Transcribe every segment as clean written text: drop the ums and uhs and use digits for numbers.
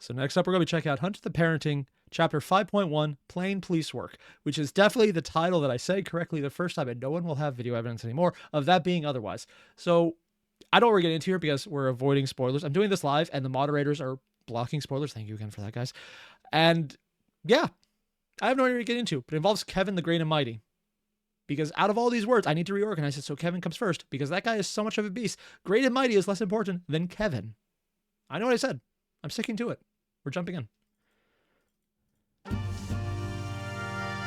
So next up, we're going to be checking out Hunt the Parenting, Chapter 5.1, Plain Police Work, which is definitely the title that I said correctly the first time, and no one will have video evidence anymore of that being otherwise. So I don't want to get into here because we're avoiding spoilers. I'm doing this live, and the moderators are blocking spoilers. Thank you again for that, guys. And yeah, I have no idea what to get into, but it involves Kevin the Great and Mighty. Because out of all these words, I need to reorganize it so Kevin comes first, because that guy is so much of a beast. Great and Mighty is less important than Kevin. I know what I said. I'm sticking to it. We're jumping in.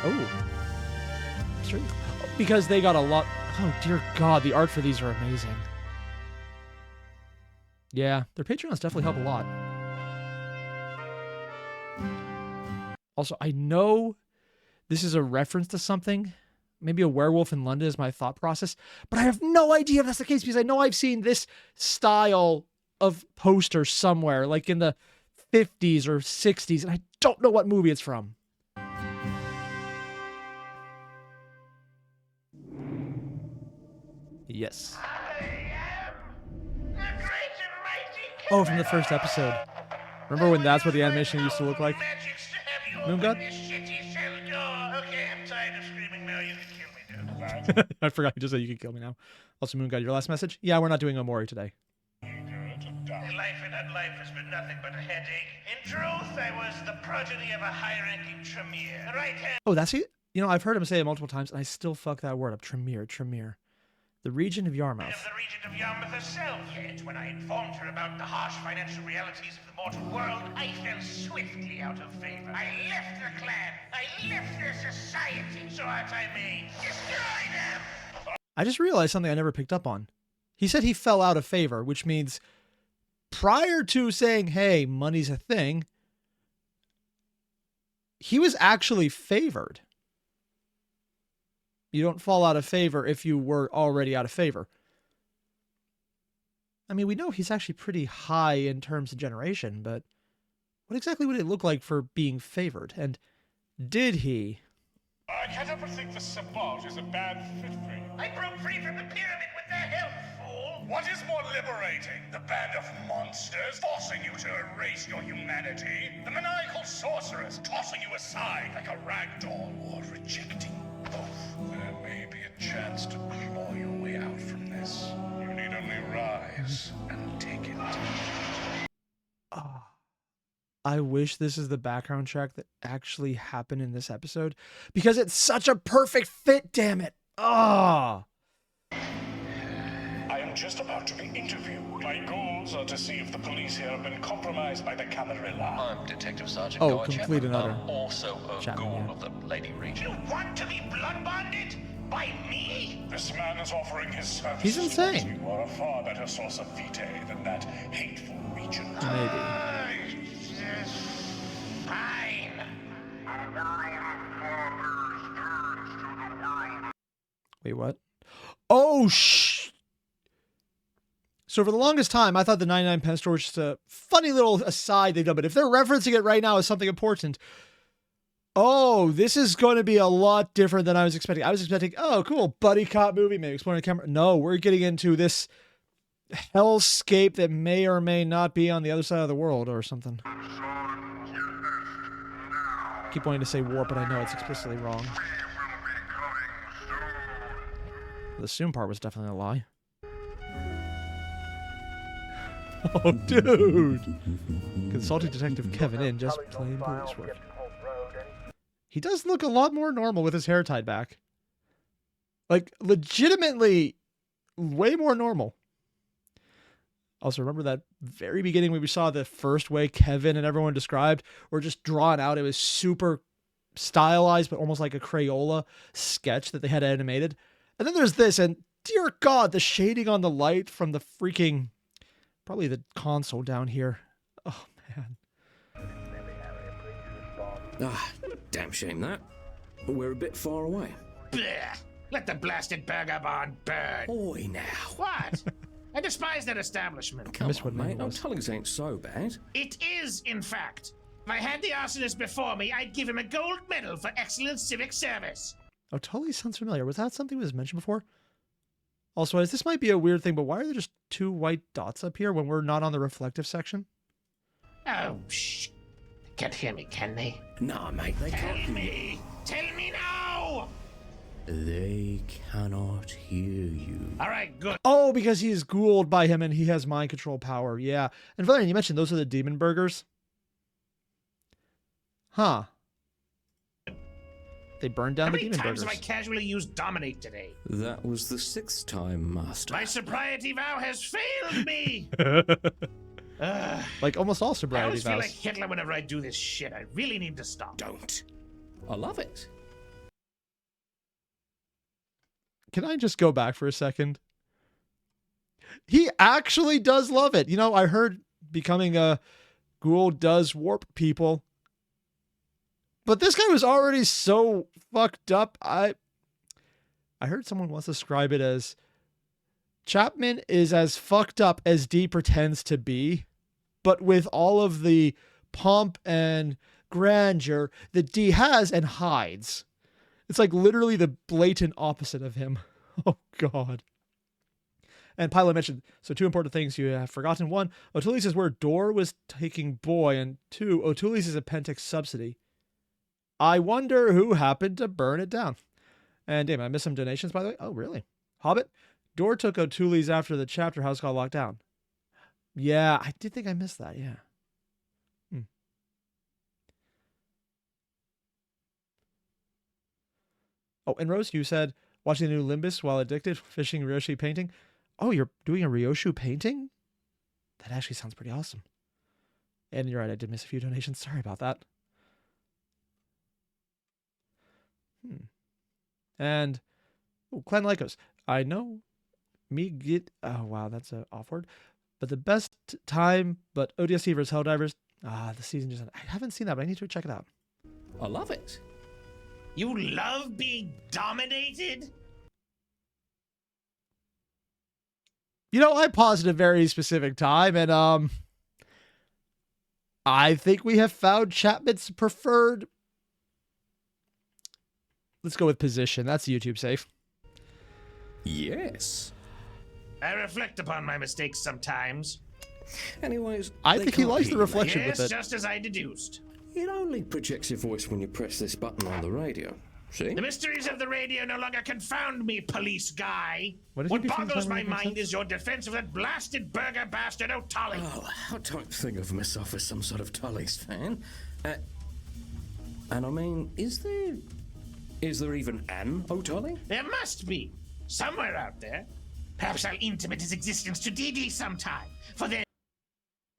Oh. Straight. Because they got a lot. Oh, dear God. The art for these are amazing. Yeah, their Patreons definitely help a lot. Also, I know this is a reference to something. Maybe a werewolf in London is my thought process. But I have no idea if that's the case, because I know I've seen this style of poster somewhere, like in the 50s or 60s, and I don't know what movie it's from. Yes. Oh, from the first episode. Remember when that's what the animation used to look like? Moon God? I forgot you just said you could kill me now. Also, Moon God, your last message? Yeah, we're not doing Omori today. Life in that life has been nothing but a headache. In truth, I was the progeny of a high-ranking Tremere. Right hand. Oh, that's it? You know, I've heard him say it multiple times, and I still fuck that word up. Tremere. The region of Yarmouth. Of the region of Yarmouth herself. Yet, when I informed her about the harsh financial realities of the mortal world, I fell swiftly out of favor. I left the clan. I left their society, so that I may destroy them. I just realized something I never picked up on. He said he fell out of favor, which means prior to saying, hey, money's a thing, he was actually favored. You don't fall out of favor if you were already out of favor. I mean, we know he's actually pretty high in terms of generation, but what exactly would it look like for being favored? And did he? I can't help but think the Sabbat is a bad fit for you. I broke free from the pyramid with their help, fool. What is more liberating? The band of monsters forcing you to erase your humanity? The maniacal sorceress tossing you aside like a rag doll? Or rejecting both? There may be a chance to claw your way out from this. You need only rise and take it. I wish this is the background track that actually happened in this episode, because it's such a perfect fit, damn it. I am just about to be interviewed. My goals are to see if the police here have been compromised by the Camarilla. I'm Detective Sergeant Oh, Gorchep. complete another. I'm also a ghoul of the Lady Region. You want to be blood bonded? By me? This man is offering his services. He's insane. You are a far better source of vitae than that hateful region. Maybe. Fine. Wait, what? Oh, So for the longest time, I thought the 99 pence store was just a funny little aside they've done, but if they're referencing it right now as something important, oh, this is going to be a lot different than I was expecting. I was expecting, oh, cool, buddy cop movie, maybe exploring the camera. No, we're getting into this hellscape that may or may not be on the other side of the world or something. I keep wanting to say warp, but I know it's explicitly wrong. The soon part was definitely a lie. Oh, dude! Consulting Detective Kevin in, just plain police work. He does look a lot more normal with his hair tied back. Like, legitimately, way more normal. Also, remember that very beginning when we saw the first way Kevin and everyone described were just drawn out? It was super stylized, but almost like a Crayola sketch that they had animated. And then there's this, and dear God, the shading on the light from the freaking... probably the console down here. Oh, man. Damn shame that. We're a bit far away. Blech. Let the blasted vagabond burn. Oi now. What? I despise that establishment. Come on, mate. was. Tullings ain't so bad. It is, in fact. If I had the arsonist before me, I'd give him a gold medal for excellent civic service. Oh, totally sounds familiar. Was that something that was mentioned before? Also, as this might be a weird thing, but why are there just two white dots up here when we're not on the reflective section? Oh, shh. They can't hear me, can they? Nah, mate, they Tell can't. me! Tell me now! They cannot hear you. All right, good. Oh, because he is ghouled by him and he has mind control power. Yeah. And Valerian, you mentioned those are the demon burgers. Huh. They burned down How the many demon times burgers. have I casually used dominate today? That was the 6th time, Master. My sobriety vow has failed me! Like almost all I sobriety always feel vows. like Hitler whenever I do this shit. I really need to stop. Don't. I love it. Can I just go back for a second? He actually does love it. You know, I heard becoming a ghoul does warp people. But this guy was already so fucked up. I heard someone once describe it as Chapman is as fucked up as D pretends to be, but with all of the pomp and grandeur that D has and hides. It's like literally the blatant opposite of him. Oh, God. And Pilot mentioned, so 2 important things you have forgotten. 1, O'Toole's is where Door was taking boy, and 2, O'Toole's is a Pentex subsidy. I wonder who happened to burn it down. And damn, I missed some donations, by the way. Oh, really? Hobbit? Door took O'Toole's after the chapter house got locked down. Yeah, I did think I missed that, yeah. Oh, and Rose, you said watching the new Limbus while addicted, fishing, Ryoshi painting. Oh, you're doing a Ryoshu painting? That actually sounds pretty awesome. And you're right, I did miss a few donations. Sorry about that. And Clan Lycos. I know me get. Oh wow, that's a off word. But the best time. But ODST versus Helldivers. The season just. I haven't seen that, but I need to check it out. I love it. You love being dominated? You know, I paused at a very specific time, and I think we have found Chapman's preferred. Let's go with position. That's YouTube safe. Yes. I reflect upon my mistakes sometimes. Anyways, I they think he can't likes hear the you, reflection Yes, with it. just as I deduced. mate. It only projects your voice when you press this button on the radio. See? The mysteries of the radio no longer confound me, police guy. What did he What do for the boggles time my when he makes mind sense? is your defense of that blasted burger bastard O'Tolly. Oh, I don't think of myself as some sort of Tully's fan. And I mean, is there even an O'Tolly? There must be. Somewhere out there. Perhaps I'll intimate his existence to DD sometime. For then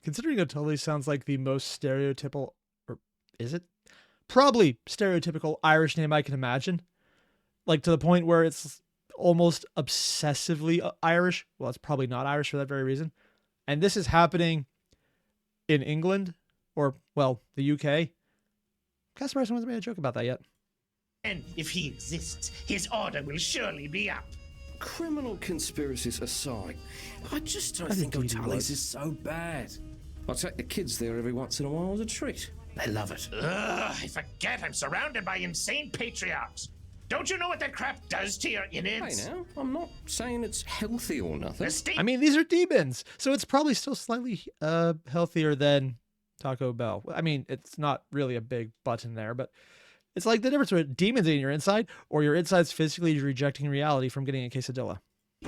Considering O'Tolly sounds like the most stereotypical, or is it? Probably stereotypical Irish name I can imagine. Like to the point where it's almost obsessively Irish. Well, it's probably not Irish for that very reason. And this is happening in England, or, well, the UK. Casper hasn't made a joke about that yet. and if he exists, his order will surely be up. Criminal conspiracies aside, I just don't I think think he O'Tolly's was. is so bad. I take the kids there every once in a while as a treat. They love it. Ugh, I forget I'm surrounded by insane patriarchs. Don't you know what that crap does to your Hey innards? now, I'm not saying it's healthy or nothing. The state I mean, these are demons, so it's probably still slightly healthier than Taco Bell. I mean, it's not really a big button there, but it's like the difference between demons in your inside or your inside's physically rejecting reality from getting a quesadilla.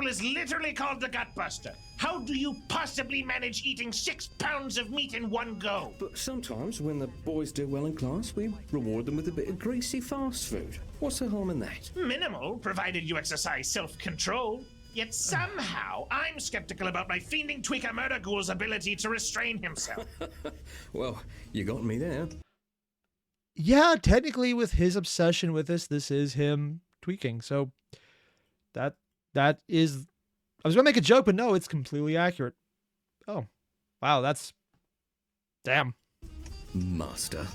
is literally called the Gutbuster. How do you possibly manage eating 6 pounds of meat in one go? But sometimes when the boys do well in class, we reward them with a bit of greasy fast food. What's the harm in that? Minimal, provided you exercise self-control. Yet somehow, I'm skeptical about my fiending tweaker murder ghoul's ability to restrain himself. Well, you got me there. Yeah, technically with his obsession with this is him tweaking. So that is, I was going to make a joke, but no, it's completely accurate. Oh, wow. That's, damn. Master.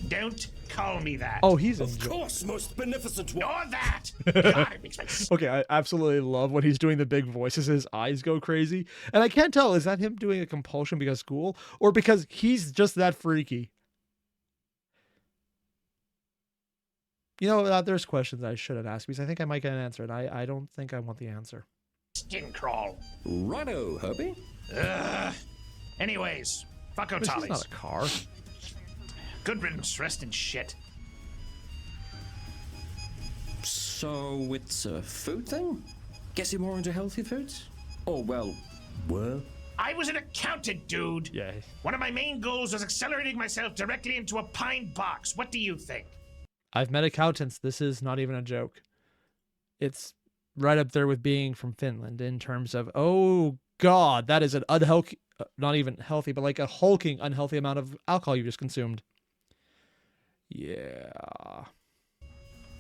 Don't call me that. Oh, he's Of course, most beneficent one. Nor that. God, it makes my Okay, I absolutely love when he's doing the big voices. His eyes go crazy. And I can't tell, is that him doing a compulsion because school or because he's just that freaky? You know, there's questions I shouldn't ask because I think I might get an answer, and I don't think I want the answer. skin crawl. Righto, Herbie. Anyways, Fuck This is O'Tollies. not a car. Good riddance, rest in shit. So it's a food thing? Gets you more into healthy foods? Oh, well, were? I was an accountant, dude. Yeah. One of my main goals was accelerating myself directly into a pine box. What do you think? I've met accountants. This is not even a joke. It's right up there with being from Finland in terms of, oh God, that is an unhealthy, not even healthy, but like a hulking unhealthy amount of alcohol you just consumed. Yeah.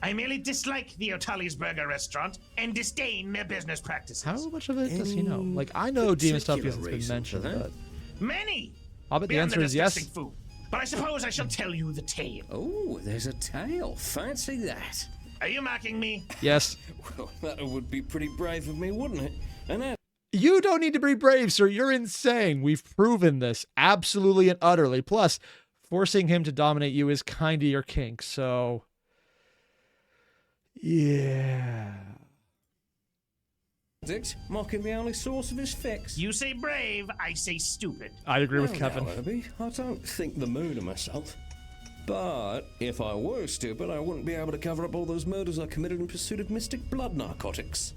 I merely dislike the O'Tollies Burger restaurant and disdain their business practices. How much of it does he know? Any Like, I know demon stuff because particular it's been reason for mentioned, that? but Many! I'll bet the Beyond answer is yes. disgusting food. But I suppose I shall tell you the tale. Oh, there's a tail. Fancy that. Are you mocking me? Yes. Well, that would be pretty brave of me, wouldn't it? And that You don't need to be brave, sir. You're insane. We've proven this absolutely and utterly. Plus, forcing him to dominate you is kind of your kink, so... Yeah. Dick, mocking the only source of his fix. You say brave, I say stupid. I'd agree with Well, Kevin. now, Herbie, I don't think the mood of myself. But if I were stupid, I wouldn't be able to cover up all those murders I committed in pursuit of mystic blood narcotics.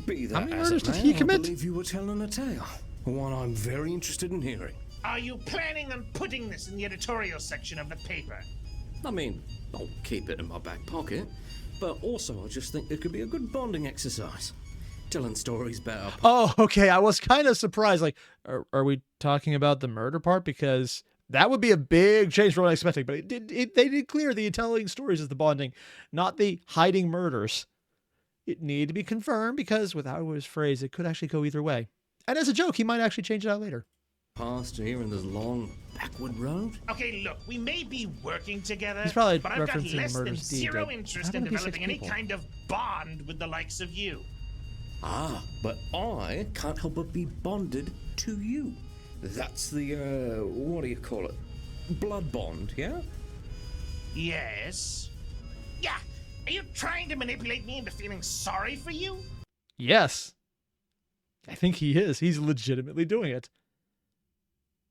Be that many as murders it did may, he I commit? believe you were telling a tale, one I'm very interested in hearing. Are you planning on putting this in the editorial section of the paper? I mean, I'll keep it in my back pocket, but also I just think it could be a good bonding exercise. Telling stories about Oh, okay. I was kind of surprised. Like, are we talking about the murder part? Because that would be a big change from what I expected. But they did clear the telling stories as the bonding, not the hiding murders. It needed to be confirmed because with how it was phrased, it could actually go either way. And as a joke, he might actually change it out later. past here in this long backward road. Okay, look, we may be working together, He's probably but I've got referencing less than Murder's Deed, zero like, interest how in can it be 6 developing any people? kind of bond with the likes of you. Ah, but I can't help but be bonded to you. That's the, what do you call it? Blood bond, yeah? Yes. Yeah. Are you trying to manipulate me into feeling sorry for you? Yes. I think he is. He's legitimately doing it.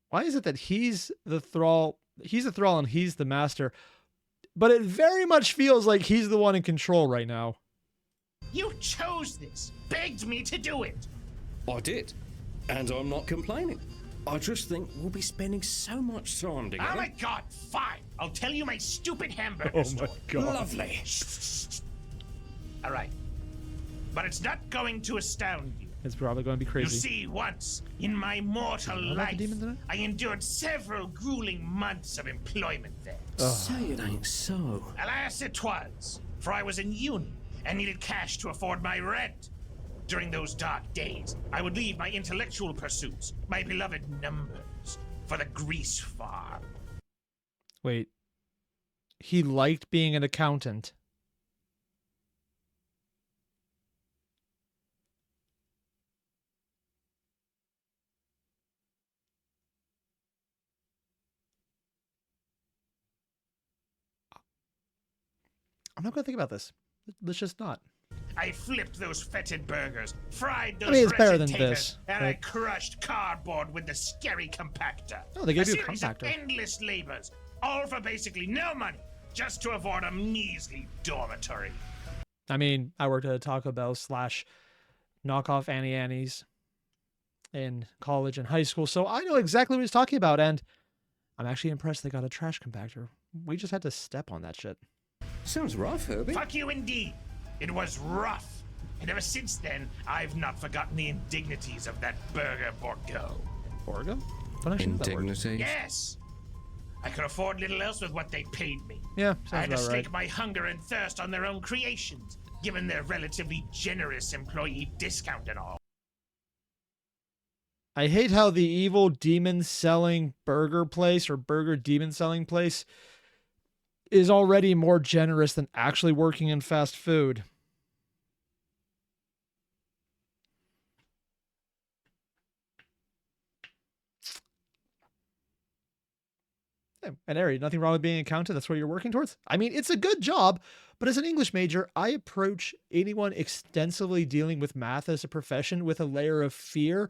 Why is it that he's the thrall? He's the thrall and he's the master. But it very much feels like he's the one in control right now. You chose this, begged me to do it. I did. And I'm not complaining. I just think we'll be spending so much time together. Oh my god, fine. I'll tell you my stupid hamburger Oh my story. god. Lovely. All right. But it's not going to astound you. It's probably going to be You crazy. see, once in my mortal know about the life, demon tonight? I endured several grueling months of employment there. Say it ain't so. Alas, it was, for I was in uni and needed cash to afford my rent. During those dark days, I would leave my intellectual pursuits, my beloved numbers, for the grease farm. Wait. He liked being an accountant. I'm not going to think about this. Let's just not. I flipped those fetid burgers, fried those mean, it's better wretched than taters, this, and but- I crushed cardboard with the scary compactor. Oh, they gave you a series compactor. of endless labors, all for basically no money, just to afford a measly dormitory. I mean, I worked at a Taco Bell / knockoff Annie Annie's in college and high school, so I know exactly what he's talking about, and I'm actually impressed they got a trash compactor. We just had to step on that shit. Sounds rough, Herbie. Fuck you indeed. It was rough. And ever since then, I've not forgotten the indignities of that burger Bordeaux. Borgo? Don't actually know that word. Indignity. Yes! I could afford little else with what they paid me. Yeah, I sounds had to about right. stake my hunger and thirst on their own creations, given their relatively generous employee discount and all. I hate how the evil demon selling burger place or burger demon selling place is already more generous than actually working in fast food. Yeah, and Airier, nothing wrong with being an accountant. That's what you're working towards. I mean, it's a good job, but as an English major, I approach anyone extensively dealing with math as a profession with a layer of fear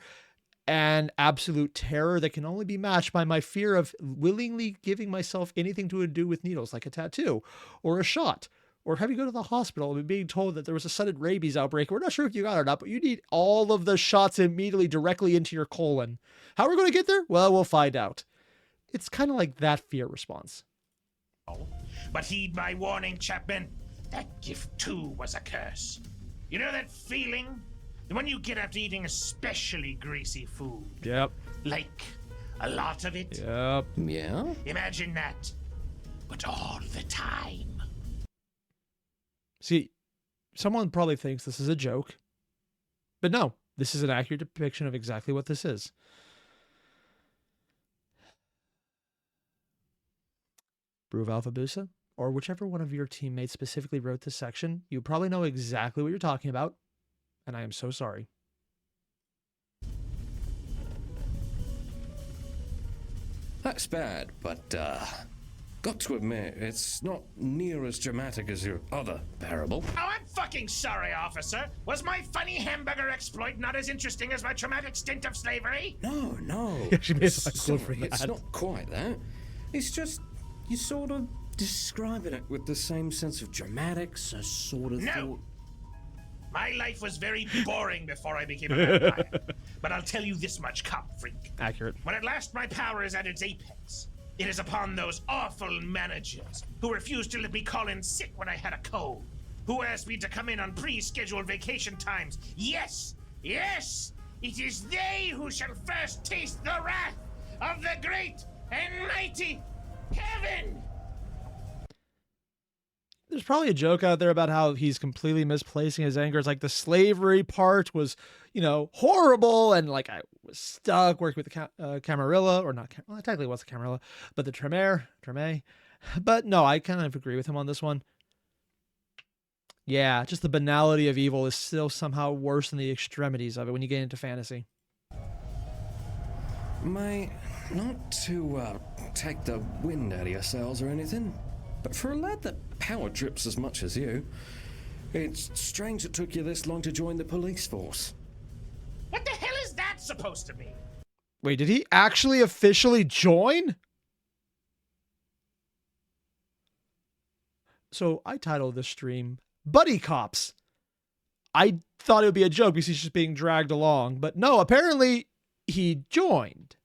and absolute terror that can only be matched by my fear of willingly giving myself anything to do with needles, like a tattoo or a shot, or having to go to the hospital and being told that there was a sudden rabies outbreak. We're not sure if you got it or not, but you need all of the shots immediately directly into your colon. How are we going to get there? Well, we'll find out. It's kind of like that fear response. But heed my warning, Chapman. That gift too was a curse. You know that feeling? The one you get after eating especially greasy food. Yep. Like a lot of it. Yep. Yeah? Imagine that. But all the time. See, someone probably thinks this is a joke. But no, this is an accurate depiction of exactly what this is. Brew of Alphabusa, or whichever one of your teammates specifically wrote this section, you probably know exactly what you're talking about, and I am so sorry. That's bad, but, got to admit, it's not near as dramatic as your other parable. Oh, I'm fucking sorry, officer. Was my funny hamburger exploit not as interesting as my traumatic stint of slavery? No. Yeah, she made a clue for It's that. not quite that. It's just, you sort of describing it with the same sense of dramatics, a sort of No. thought. My life was very boring before I became a vampire. But I'll tell you this much, cop freak. Accurate. When at last my power is at its apex, it is upon those awful managers who refused to let me call in sick when I had a cold, who asked me to come in on pre-scheduled vacation times. Yes, it is they who shall first taste the wrath of the great and mighty Kevin. There's probably a joke out there about how he's completely misplacing his anger. It's like the slavery part was, horrible, and like I was stuck working with the Camarilla, or not. Well, technically it was the Camarilla, but the Treme. But no, I kind of agree with him on this one. Yeah, just the banality of evil is still somehow worse than the extremities of it when you get into fantasy. Mate, not to take the wind out of your sails or anything, but for a lad that power drips as much as you, it's strange it took you this long to join the police force. What the hell is that supposed to mean? Wait, did he actually officially join? So I titled this stream Buddy Cops. I thought it would be a joke because he's just being dragged along, but no, apparently he joined.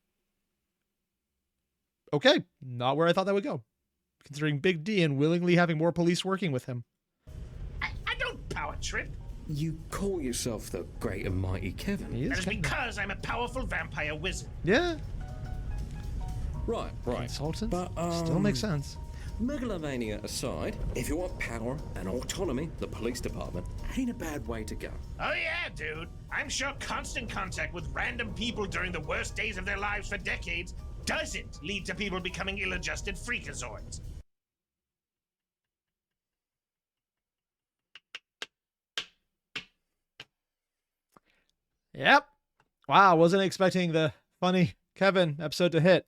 Okay, not where I thought that would go, considering Big D and willingly having more police working with him. I don't power trip. You call yourself the great and mighty Kevin. He That is is kind of- because I'm a powerful vampire wizard. Yeah, Right. consultant. But, Still makes sense. Megalomania aside, if you want power and autonomy, the police department ain't a bad way to go. Oh yeah, dude. I'm sure constant contact with random people during the worst days of their lives for decades doesn't lead to people becoming ill-adjusted freakazoids. Yep. Wow, wasn't expecting the funny Kevin episode to hit.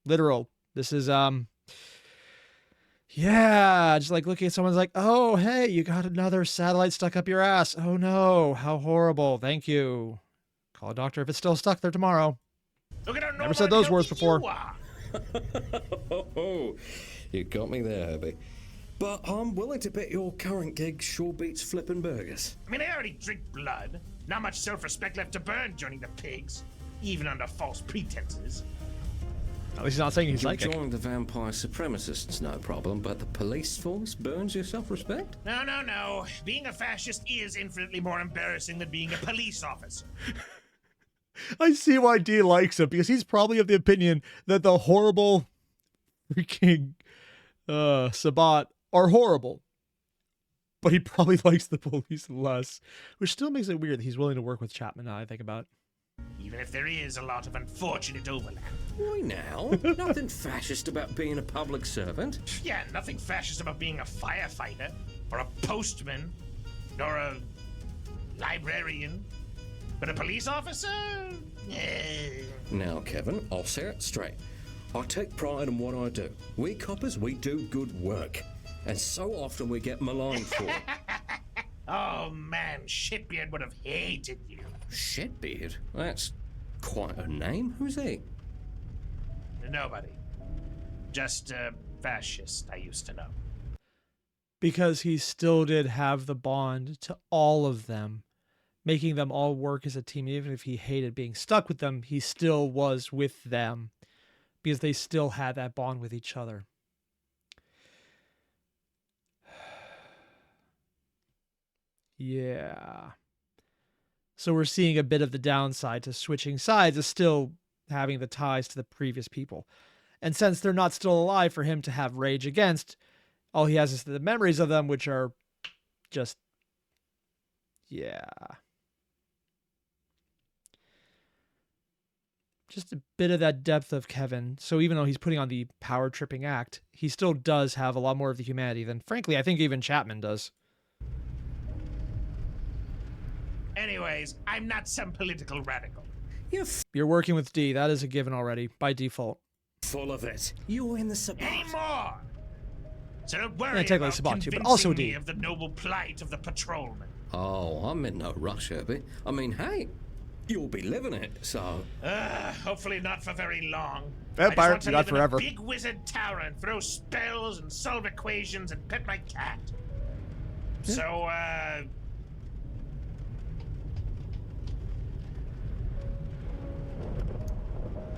Literal. This is yeah, just like looking at someone's like, oh hey, you got another satellite stuck up your ass. Oh no, how horrible. Thank you. Call a doctor if it's still stuck there tomorrow. Look at how Never said those words before. you are. Oh, you got me there, Herbie. But I'm willing to bet your current gig sure beats flipping burgers. I mean, I already drink blood. Not much self-respect left to burn joining the pigs, even under false pretenses. At least he's not saying he's You psychic. join the vampire supremacists, no problem, but the police force burns your self-respect? No. Being a fascist is infinitely more embarrassing than being a police officer. I see why D likes him, because he's probably of the opinion that the horrible freaking Sabat are horrible. But he probably likes the police less, which still makes it weird that he's willing to work with Chapman now I think about it. Even if there is a lot of unfortunate overlap. Why now? Nothing fascist about being a public servant. Yeah, nothing fascist about being a firefighter, or a postman, or a librarian. But a police officer? Now, Kevin, I'll say it straight. I take pride in what I do. We coppers, we do good work. And so often we get maligned for it. Oh man, Shitbeard would have hated you. Shitbeard? That's quite a name. Who's he? Nobody. Just a fascist I used to know. Because he still did have the bond to all of them, making them all work as a team. Even if he hated being stuck with them, he still was with them because they still had that bond with each other. Yeah. So we're seeing a bit of the downside to switching sides is still having the ties to the previous people. And since they're not still alive for him to have rage against, all he has is the memories of them, which are just, yeah. Just a bit of that depth of Kevin. So even though he's putting on the power tripping act, he still does have a lot more of the humanity than, frankly, I think even Chapman does. Anyways, I'm not some political radical. You're working with D. That is a given already, by default. Full of it. You're in the Sabbat. Anymore! So don't worry technically about Sabbat too, convincing but also me D. of the noble plight of the patrolman. Oh, I'm in no rush, Herbie. I mean, hey, you'll be living it, so... Hopefully not for very long. Vampire, I just want to not live forever. in a big wizard tower and throw spells and solve equations and pet my cat. Yeah. So,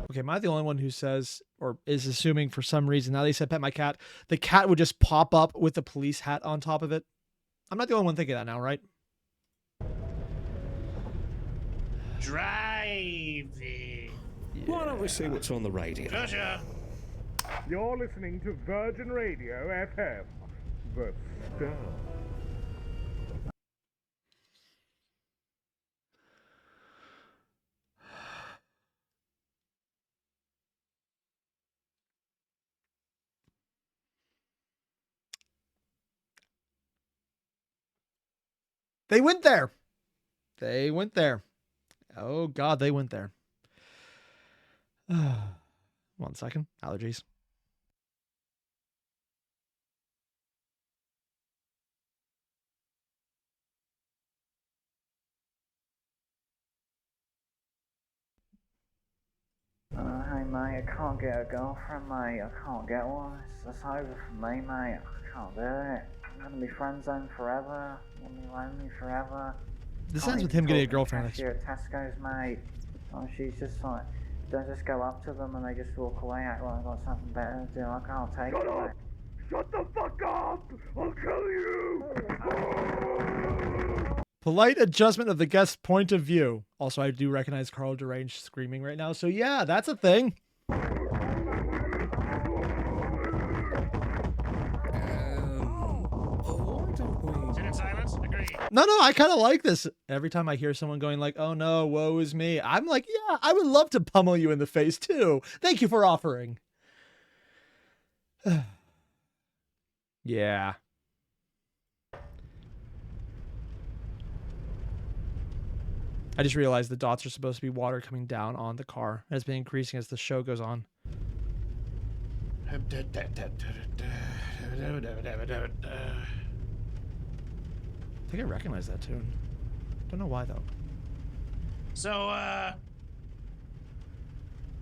Okay, am I the only one who says, or is assuming for some reason, now they said pet my cat, the cat would just pop up with the police hat on top of it? I'm not the only one thinking that now, right? driving. Why don't we see what's on the radio? Pleasure. You're listening to Virgin Radio FM. The Star. They went there. They went there. Oh, God, they went there. 1 second. Allergies. Hey mate, I can't get a girlfriend, mate. I can't get one. It's over for me, mate. I can't do it. I'm gonna be friend zoned forever. I'm gonna be lonely forever. This ends with him getting a girlfriend. Here at Tesco's, mate. Oh, she's just like, don't just go up to them and they just walk away, act like I've got something better to do. I can't take it, mate. Shut the fuck up! I'll kill you! Polite adjustment of the guest's point of view. Also, I do recognize Carl Deranged screaming right now. So yeah, that's a thing. Why don't we... Sit in silence. Agree. No, I kind of like this. Every time I hear someone going like, oh no, woe is me, I'm like, yeah, I would love to pummel you in the face too. Thank you for offering. Yeah. I just realized the dots are supposed to be water coming down on the car. And it's been increasing as the show goes on. I think I recognize that tune. Don't know why though. So,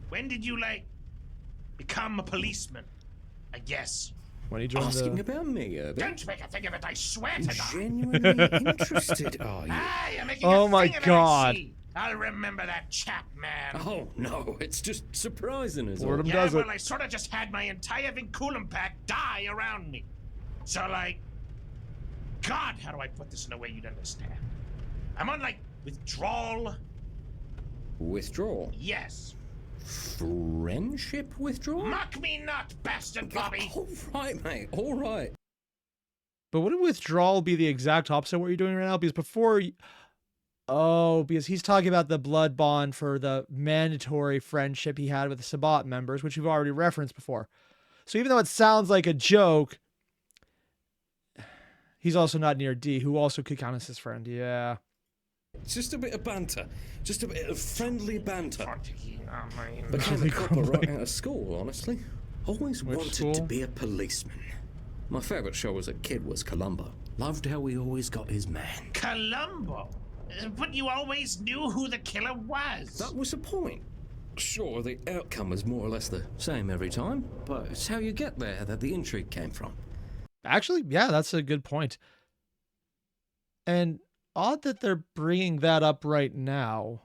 when did you, like, become a policeman? I guess. When he joined Asking the... about me, Herbie? Don't make a thing of it, I swear to God. Genuinely interested, are you? Ah, you're making Oh a my thing of it, I God. see. I'll remember that chap, man. Oh, no, it's just surprising as all. Boredom Yeah, does well, it. I sort of just had my entire Vinculum pack die around me. So, like, God, how do I put this in a way you'd understand? I'm on, like, withdrawal. Withdrawal? Yes. Friendship withdrawal? Mock me not, bastard Bobby. All right, mate, all right. But wouldn't withdrawal be the exact opposite of what you're doing right now? Because before... Oh, because he's talking about the blood bond for the mandatory friendship he had with the Sabbat members, which we've already referenced before. So even though it sounds like a joke, he's also not near D, who also could count as his friend. Yeah. It's just a bit of banter. Just a bit of friendly banter. But Became a copper right out of school, honestly. Always Which wanted school? to be a policeman. My favourite show as a kid was Columbo. Loved how he always got his man. Columbo. But you always knew who the killer was. That was the point. Sure, the outcome was more or less the same every time, but it's how you get there that the intrigue came from. Actually, yeah, that's a good point. And odd that they're bringing that up right now.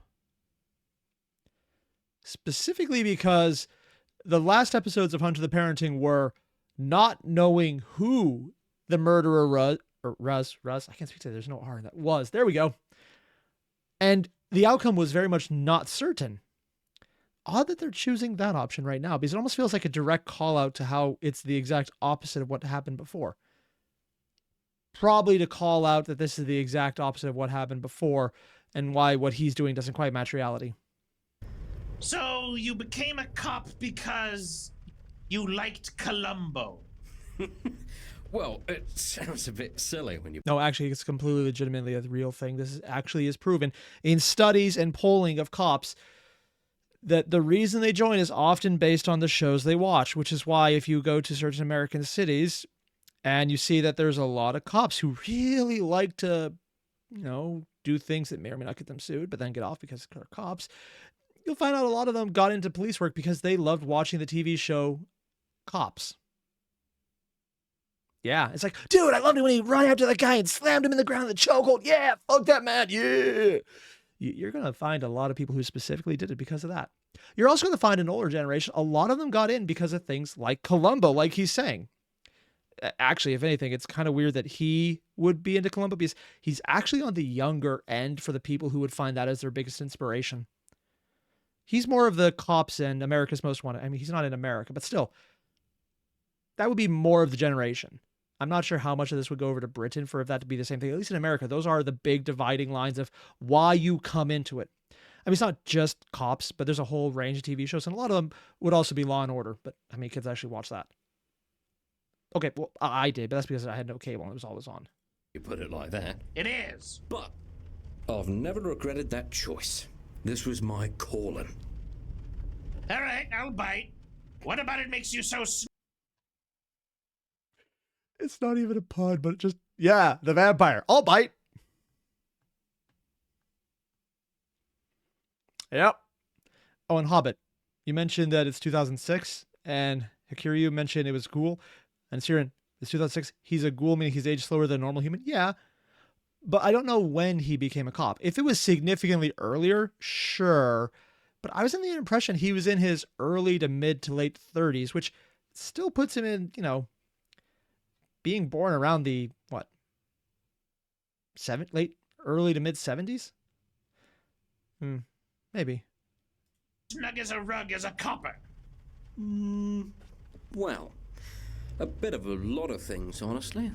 Specifically because the last episodes of Hunter the Parenting were not knowing who the murderer was. I can't speak to it. There's no R in that. Was. There we go. And the outcome was very much not certain. Odd that they're choosing that option right now, because it almost feels like a direct call out to how it's the exact opposite of what happened before. Probably to call out that this is the exact opposite of what happened before and why what he's doing doesn't quite match reality. So you became a cop because you liked Columbo. Well, it sounds a bit silly when you... No, actually, it's completely legitimately a real thing. This actually is proven in studies and polling of cops that the reason they join is often based on the shows they watch, which is why if you go to certain American cities and you see that there's a lot of cops who really like to, do things that may or may not get them sued, but then get off because they're cops, you'll find out a lot of them got into police work because they loved watching the TV show Cops. Yeah, it's like, dude, I loved it when he ran after that guy and slammed him in the ground in the chokehold. Yeah, fuck that man. Yeah. You're going to find a lot of people who specifically did it because of that. You're also going to find an older generation. A lot of them got in because of things like Columbo, like he's saying. Actually, if anything, it's kind of weird that he would be into Columbo because he's actually on the younger end for the people who would find that as their biggest inspiration. He's more of the cops and America's Most Wanted. I mean, he's not in America, but still, that would be more of the generation. I'm not sure how much of this would go over to Britain for if that to be the same thing. At least in America, those are the big dividing lines of why you come into it. I mean, it's not just cops, but there's a whole range of TV shows, and a lot of them would also be Law and Order. But how many kids actually watch that? Okay, well, I did, but that's because I had no cable and it was always on. You put it like that. It is. But I've never regretted that choice. This was my calling. All right, I'll bite. What about it makes you so It's not even a pun, but just, yeah, the vampire. I'll bite. Yep. Oh, and Hobbit. You mentioned that it's 2006, and Hikiryu mentioned it was ghoul. And Siren, it's 2006. He's a ghoul, meaning he's aged slower than a normal human. Yeah. But I don't know when he became a cop. If it was significantly earlier, sure. But I was in the impression he was in his early to mid to late 30s, which still puts him in, being born around the, early to mid 70s? Maybe. snug as a rug as a copper? Well, a bit of a lot of things, honestly.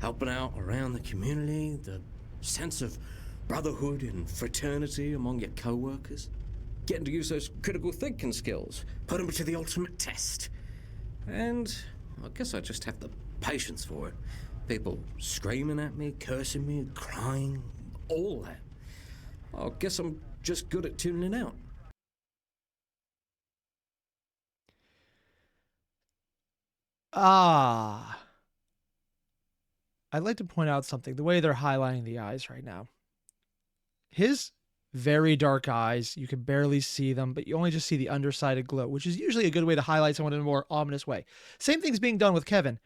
Helping out around the community, the sense of brotherhood and fraternity among your co-workers. Getting to use those critical thinking skills, put them to the ultimate test. And I guess I just have the patience for it. People screaming at me, cursing me, crying, all that. I guess I'm just good at tuning it out. I'd like to point out something. The way they're highlighting the eyes right now. His very dark eyes, you can barely see them, but you only just see the undersided glow, which is usually a good way to highlight someone in a more ominous way. Same thing's being done with Kevin,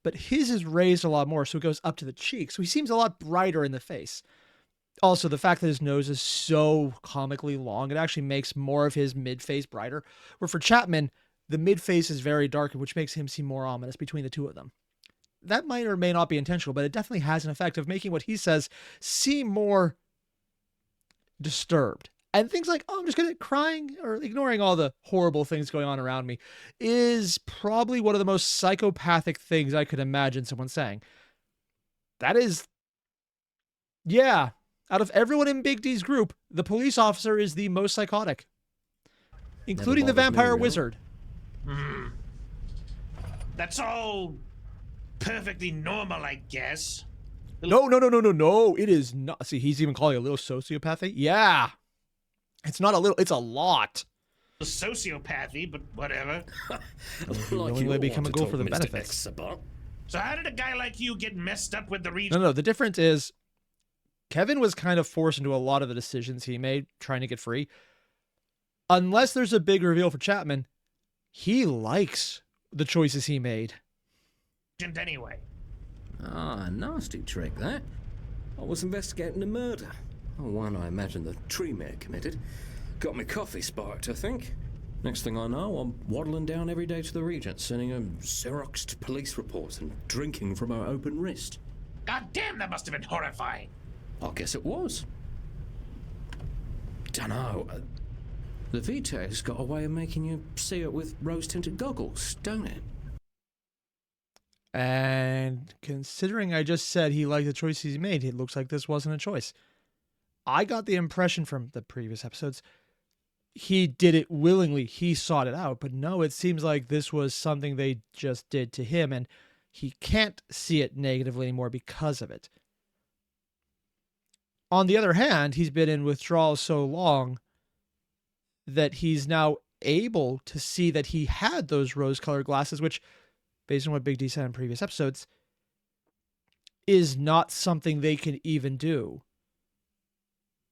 but his is raised a lot more, so it goes up to the cheek. So he seems a lot brighter in the face. Also, the fact that his nose is so comically long, it actually makes more of his mid-face brighter. Where for Chapman, the mid-face is very dark, which makes him seem more ominous between the two of them. That might or may not be intentional, but it definitely has an effect of making what he says seem more disturbed. And things like, oh, I'm just gonna crying or ignoring all the horrible things going on around me is probably one of the most psychopathic things I could imagine someone saying. That is, yeah, out of everyone in Big D's group, the police officer is the most psychotic, including the vampire wizard. That's all perfectly normal, I guess. No. It is not. See, he's even calling it a little sociopathy. Yeah. It's not a little, it's a lot. Sociopathy, but whatever. The only way to become a goal for the benefits. So how did a guy like you get messed up with the region? No. The difference is Kevin was kind of forced into a lot of the decisions he made trying to get free. Unless there's a big reveal for Chapman, he likes the choices he made. Anyway. Ah, nasty trick, that. I was investigating a murder. One I imagine the tree mayor committed. Got me coffee sparked, I think. Next thing I know, I'm waddling down every day to the Regent, sending him Xeroxed police reports and drinking from our open wrist. God damn, that must have been horrifying. I guess it was. Dunno. The Vito's got a way of making you see it with rose-tinted goggles, don't it? And considering I just said he liked the choices he made, it looks like this wasn't a choice. I got the impression from the previous episodes he did it willingly. He sought it out. But no, it seems like this was something they just did to him, and he can't see it negatively anymore because of it. On the other hand, he's been in withdrawal so long that he's now able to see that he had those rose-colored glasses, which, based on what Big D said in previous episodes, is not something they can even do.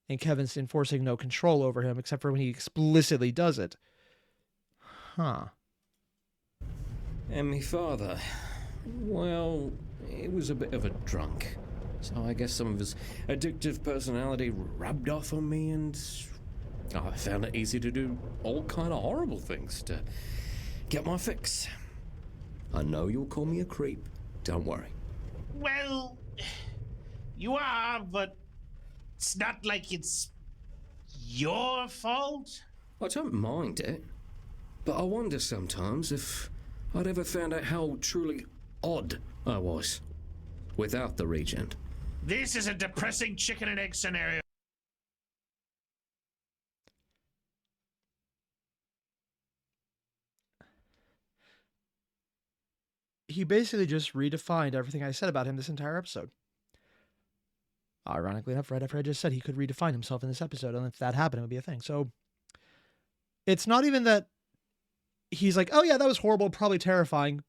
And Kevin's enforcing no control over him, except for when he explicitly does it. Huh. And me father, well, he was a bit of a drunk. So I guess some of his addictive personality rubbed off on me, and I found it easy to do all kind of horrible things to get my fix. I know you'll call me a creep. Don't worry. Well, you are, but it's not like it's your fault. I don't mind it, but I wonder sometimes if I'd ever found out how truly odd I was without the Regent. This is a depressing chicken and egg scenario. He basically just redefined everything I said about him this entire episode. Ironically enough, right after I just said he could redefine himself in this episode, and if that happened, it would be a thing. So it's not even that he's like, oh yeah, that was horrible, probably terrifying,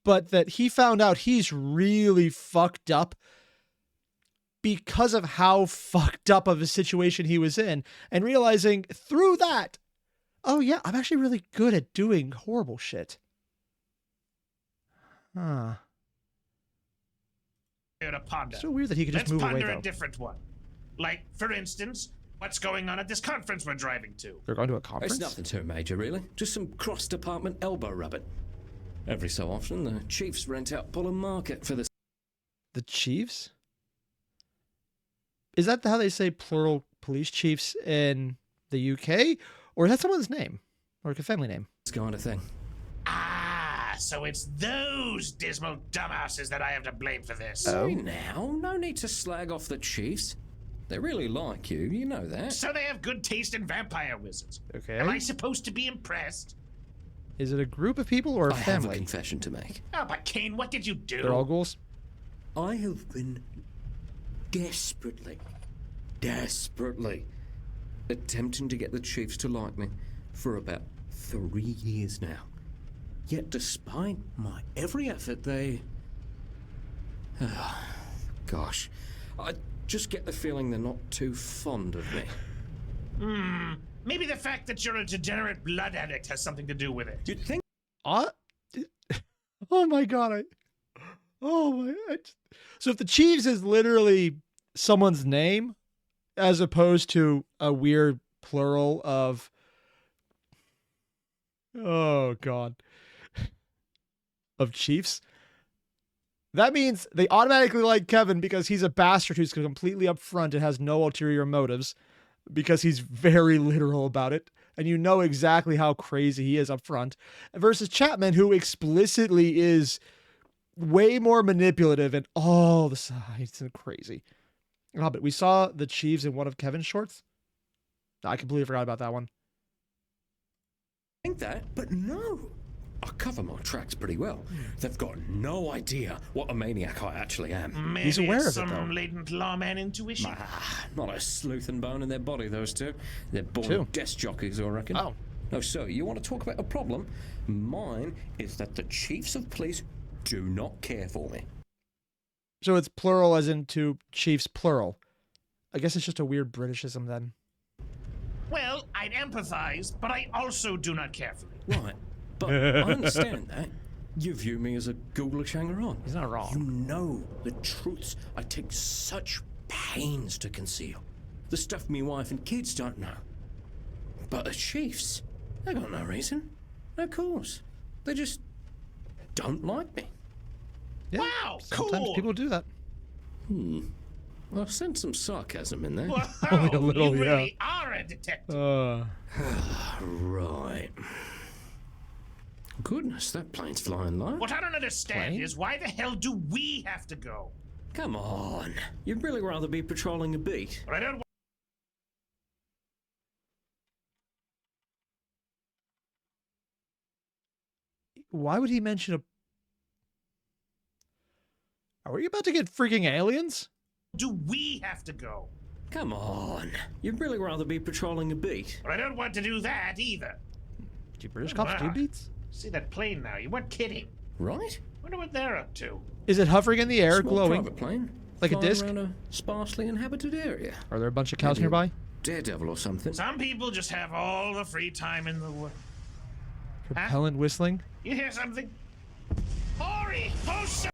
but that he found out he's really fucked up because of how fucked up of a situation he was in, and realizing through that, oh yeah, I'm actually really good at doing horrible shit. Huh. To ponder. So weird that he could just move away, Let's though. ponder a different one. Like, for instance, what's going on at this conference we're driving to? They're going to a conference? It's nothing too major, really. Just some cross-department elbow rubbing. Every so often, the Chiefs rent out Pullman Market for the... The Chiefs? Is that how they say plural police chiefs in the UK? Or is that someone's name? Or like a family name? This kind of thing. Ah, so it's those dismal dumbasses that I have to blame for this. Sorry now, no need to slag off the Chiefs. They really like you, you know that. So they have good taste in vampire wizards. Okay. Am I supposed to be impressed? Is it a group of people or a I have a family? confession to make. Oh, but Kane, what did you do? They're all ghouls? I have been desperately attempting to get the Chiefs to like me for about 3 years now. Yet despite my every effort, they... gosh. I just get the feeling they're not too fond of me. Maybe the fact that you're a degenerate blood addict has something to do with it. You'd think... Oh my god. So if the Chiefs is literally someone's name, as opposed to a weird plural of... Oh god. Of Chiefs, that means they automatically like Kevin because he's a bastard who's completely upfront and has no ulterior motives, because he's very literal about it, and you know exactly how crazy he is up front, versus Chapman, who explicitly is way more manipulative and all the sides and crazy. Oh, but we saw the Chiefs in one of Kevin's shorts. I completely forgot about that one. Think that, but no. I cover my tracks pretty well. They've got no idea what a maniac I actually am. Maybe He's aware it's of it, some though. latent lawman intuition. Not a sleuth and bone in their body, those two. They're born Two. desk jockeys, I reckon. Oh. No, sir, you want to talk about a problem? Mine is that the chiefs of police do not care for me. So it's plural as in two chiefs plural. I guess it's just a weird Britishism then. Well, I'd empathize, but I also do not care for it. Right, but I understand that. You view me as a ghoulish hanger-on. He's not You wrong. know the truths I take such pains to conceal. The stuff me wife and kids don't know. But the chiefs, they got no reason, no cause. They just don't like me. Yeah, Wow, sometimes cool. people do that. I've sensed some sarcasm in there. Whoa, Only a little, you yeah. really are a detective. Right. Goodness, that plane's flying low. What I don't understand Plane? is why the hell do we have to go? Come on. You'd really rather be patrolling a beat. But I don't. Why would he mention a... Are we about to get freaking aliens? Do we have to go? Come on. You'd really rather be patrolling a beat. But I don't want to do that either. Do British cops do Wow. beats? See that plane now? You weren't kidding. Right? Wonder what they're up to. Is it hovering in the air, Small glowing? private plane. Like a flying disc? around a sparsely inhabited area. Are there a bunch of cows Maybe a nearby? Daredevil or something. Some people just have all the free time in the world. Propellant whistling? You hear something? Hurry! Post.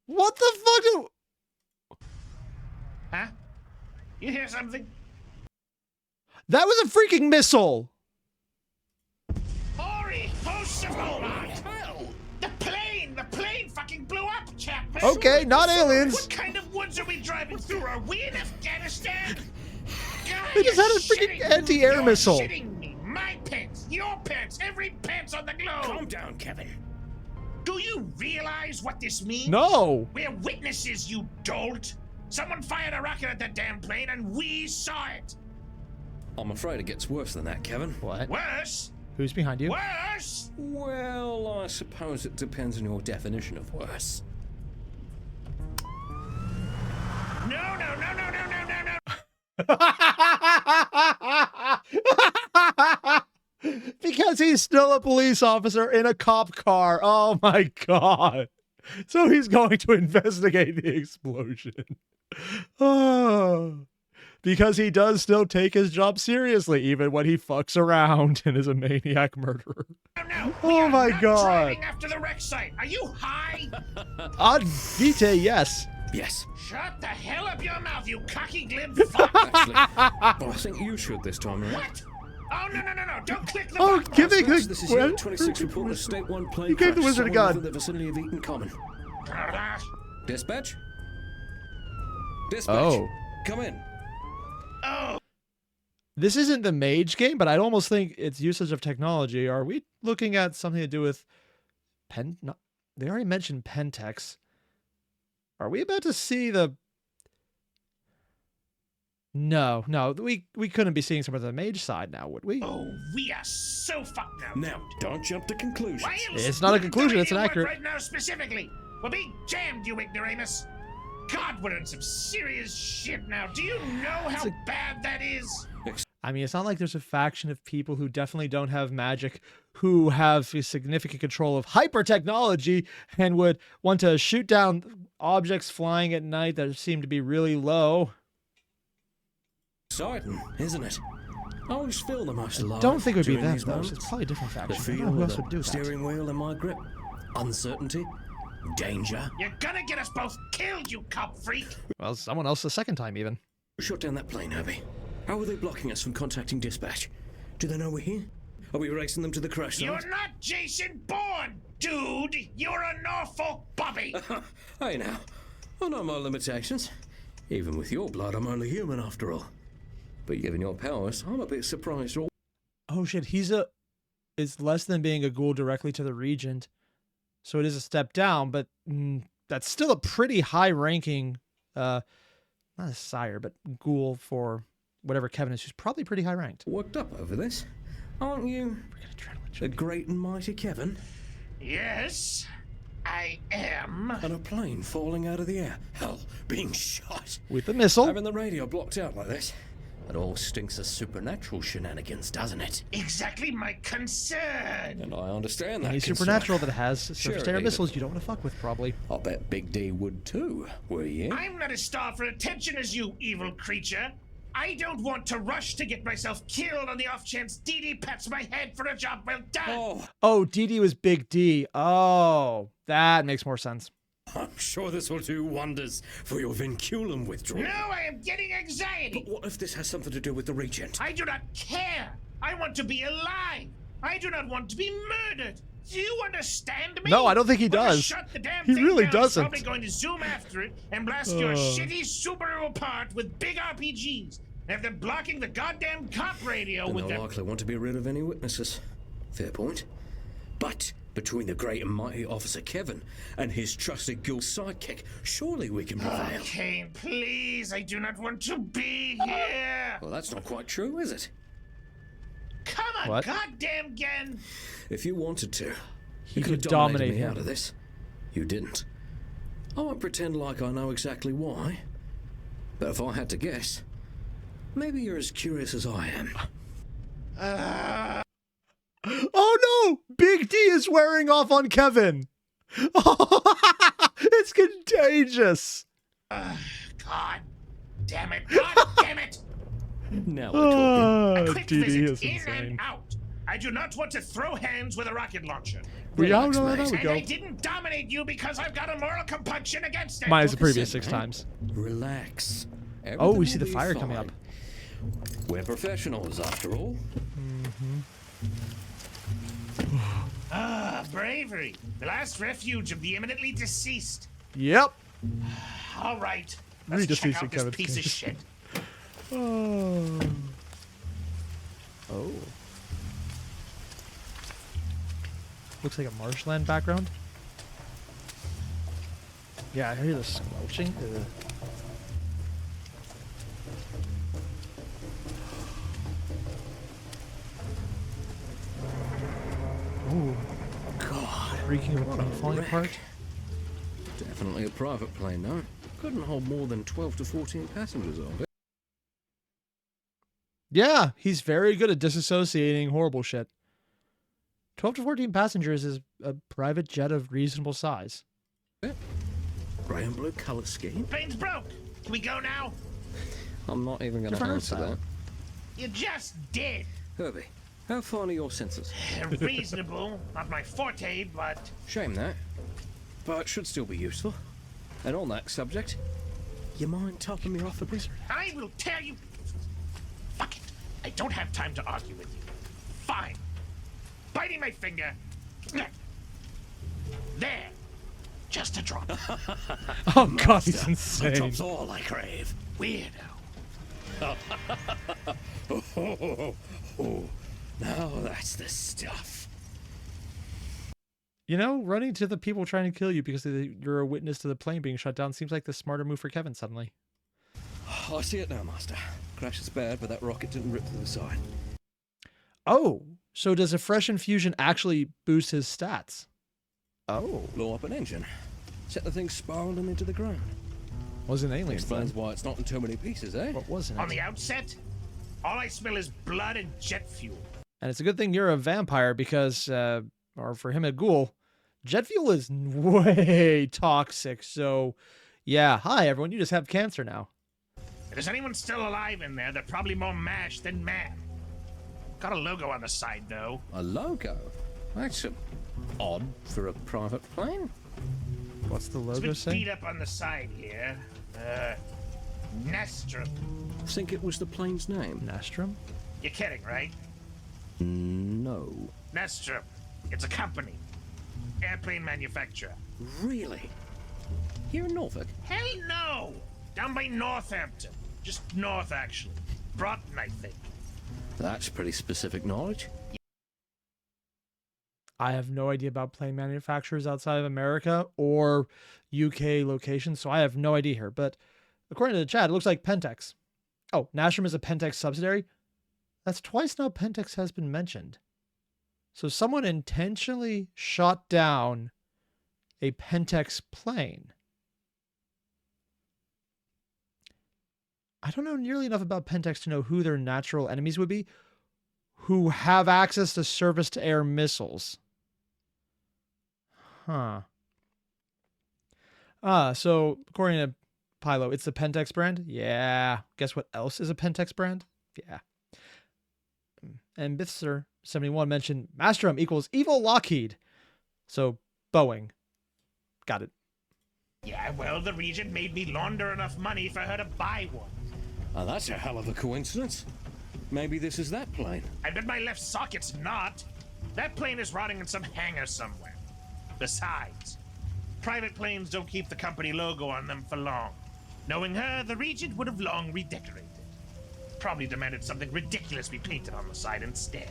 What the fuck? Huh? You hear something? That was a freaking missile! Hurry! Post. Oh my hell! The plane fucking blew up, Chapman. Okay, not aliens. What kind of woods are we driving through? Are we in Afghanistan? God, They just you're had a freaking shitting- anti-air you're missile. Shitting me. My pants, your pants, every pants on the globe. Calm down, Kevin. Do you realize what this means? No! We're witnesses, you dolt. Someone fired a rocket at that damn plane and we saw it. I'm afraid it gets worse than that, Kevin. What? Worse? Who's behind you? Worse? Well, I suppose it depends on your definition of worse. No. Because he's still a police officer in a cop car. Oh my god. So he's going to investigate the explosion. Oh. Because he does still take his job seriously, even when he fucks around and is a maniac murderer. No. Oh We are my not God. driving after the wreck site. Are you high? On Vitae, yes. Yes. Shut the hell up your mouth, you cocky glib fuck. Actually, I think you should this time around. What? Oh, no. Don't click the Oh, button. give me This is well, Unit 26 report of State 1 plane You gave the crash wizard a somewhere gun. within the vicinity of Eaton Common. Dispatch? Dispatch? Oh. Come in. Oh, This isn't the mage game, but I'd almost think it's usage of technology. Are we looking at something to do with pen? No, they already mentioned Pentex. Are we about to see the... No, we couldn't be seeing some of the mage side now, would we? oh, we are so fucked now. Now, don't jump to conclusions. Wales, It's not a conclusion, it's an work accurate- right now specifically. We're being jammed, you ignoramus. God, we're in some serious shit now. Do you know how bad that is? I mean, it's not like there's a faction of people who definitely don't have magic, who have a significant control of hyper technology and would want to shoot down objects flying at night that seem to be really low. Exciting, isn't it? I always feel the most alive. Don't think it would be during them, these though. moments. It's probably a different The faction. I feel don't know who of else would do the that. steering wheel in my grip. Uncertainty. Danger. You're gonna get us both killed, you cop freak. Well, someone else the second time, even. Shut down that plane, Herbie. How are they blocking us from contacting dispatch? Do they know we're here? Are we racing them to the crash site? You're not Jason Bourne, dude. You're a Norfolk Bobby. Hey now, I know my limitations. Even with your blood, I'm only human after all. But given your powers, I'm a bit surprised. Oh shit, it's less than being a ghoul directly to the regent. So it is a step down, but that's still a pretty high ranking, not a sire, but ghoul for whatever Kevin is, who's probably pretty high ranked. Worked up over this, aren't you? The great and mighty Kevin? Yes, I am. And a plane falling out of the air. Hell, being shot. With the missile. Having the radio blocked out like this. It all stinks of supernatural shenanigans, doesn't it? Exactly my concern. And I understand that. Any concern. supernatural that has surface Sure, to air David. missiles you don't want to fuck with, probably. I bet Big D would too, were you? I'm not as starved for attention as you, evil creature. I don't want to rush to get myself killed on the off chance Dee Dee pats my head for a job well done. Oh, Oh, DD was Big D. Oh, that makes more sense. I'm sure this will do wonders for your vinculum withdrawal. No, I am getting anxiety. But what if this has something to do with the Regent? I do not care. I want to be alive. I do not want to be murdered. Do you understand me? No, I don't think he When I does. shut the damn He thing really down, doesn't. I'm probably going to zoom after it and blast your shitty Subaru apart with big RPGs. And have them blocking the goddamn cop radio Then with they'll them. likely want to be rid of any witnesses. Fair point. But between the great and mighty Officer Kevin and his trusted ghoul sidekick, surely we can prevail. Kane, please, I do not want to be here. Well, that's not quite true, is it? Come on, What? goddamn again. If you wanted to, He you could could have dominated dominate me him. out of this. You didn't. I won't pretend like I know exactly why. But if I had to guess, maybe you're as curious as I am. Oh no! Big D is wearing off on Kevin. It's contagious. God damn it. God damn it. Now we're talking. A quick DD visit is in insane. and out. I do not want to throw hands with a rocket launcher. Relax, mate. There we And go. I didn't dominate you because I've got a moral compunction against it. Minus the previous Like I 6 said, times. Relax. Oh, Everything we see will the be fire coming fine. up. We're professionals, after all. Ah, bravery. The last refuge of the imminently deceased. Yep. All right. Really Let's check deceased out this Kevin's piece of case. shit. Oh. Oh. Looks like a marshland background. Yeah, I hear the squelching. Ugh. Oh, God. Reeking of a plane falling wreck. apart. Definitely a private plane, though. Couldn't hold more than 12 to 14 passengers on it. Yeah, he's very good at disassociating horrible shit. 12 to 14 passengers is a private jet of reasonable size. Grey and blue colour scheme. Plane's broke. Can we go now? I'm not even going to Different answer style. that. You just did. Herbie, how fine are your senses? Reasonable. Not my forte, but Shame that. But should still be useful. And on that subject, you mind topping me off a bit? I will tell you. Fuck it. I don't have time to argue with you. Fine. Biting my finger. There. Just a drop. Oh, God, he's The insane. drop's all I crave. Weirdo. Oh, now that's the stuff. You know, running to the people trying to kill you because you're a witness to the plane being shut down seems like the smarter move for Kevin suddenly. I see it now, Master. Crash is bad, but that rocket didn't rip through the side. Oh, so does a fresh infusion actually boost his stats? Oh. Blow up an engine. Set the thing spiraling into the ground. Wasn't alien Explains then. why it's not in too many pieces, eh? What wasn't On it? the outset, all I smell is blood and jet fuel. And it's a good thing you're a vampire because, or for him a ghoul, jet fuel is way toxic. So, yeah. Hi, everyone. You just have cancer now. If there's anyone still alive in there, they're probably more mashed than mad. Got a logo on the side, though. A logo? That's odd for a private plane. What's the It's logo been say? beat up on the side here. Nestrum. Think it was the plane's name? Nastrum? You're kidding, right? No. Nestrum. It's a company. Airplane manufacturer. Really? Here in Norfolk? Hell no! Down by Northampton. Just north, actually. Broughton, I think. That's pretty specific knowledge. I have no idea about plane manufacturers outside of America or UK locations, so I have no idea here. But according to the chat, it looks like Pentex. Oh, Nastrum is a Pentex subsidiary? That's twice now Pentex has been mentioned. So someone intentionally shot down a Pentex plane. I don't know nearly enough about Pentex to know who their natural enemies would be, who have access to surface-to-air missiles. Huh. So according to Pylo, it's the Pentex brand? Yeah. Guess what else is a Pentex brand? Yeah. And Bithster71 mentioned Mastrum equals evil Lockheed. So Boeing. Got it. Yeah, well, the Regent made me launder enough money for her to buy one. Oh, that's a hell of a coincidence. Maybe this is that plane. I bet my left socket's not. That plane is rotting in some hangar somewhere. Besides, private planes don't keep the company logo on them for long. Knowing her, the Regent would have long redecorated. Probably demanded something ridiculous be painted on the side instead.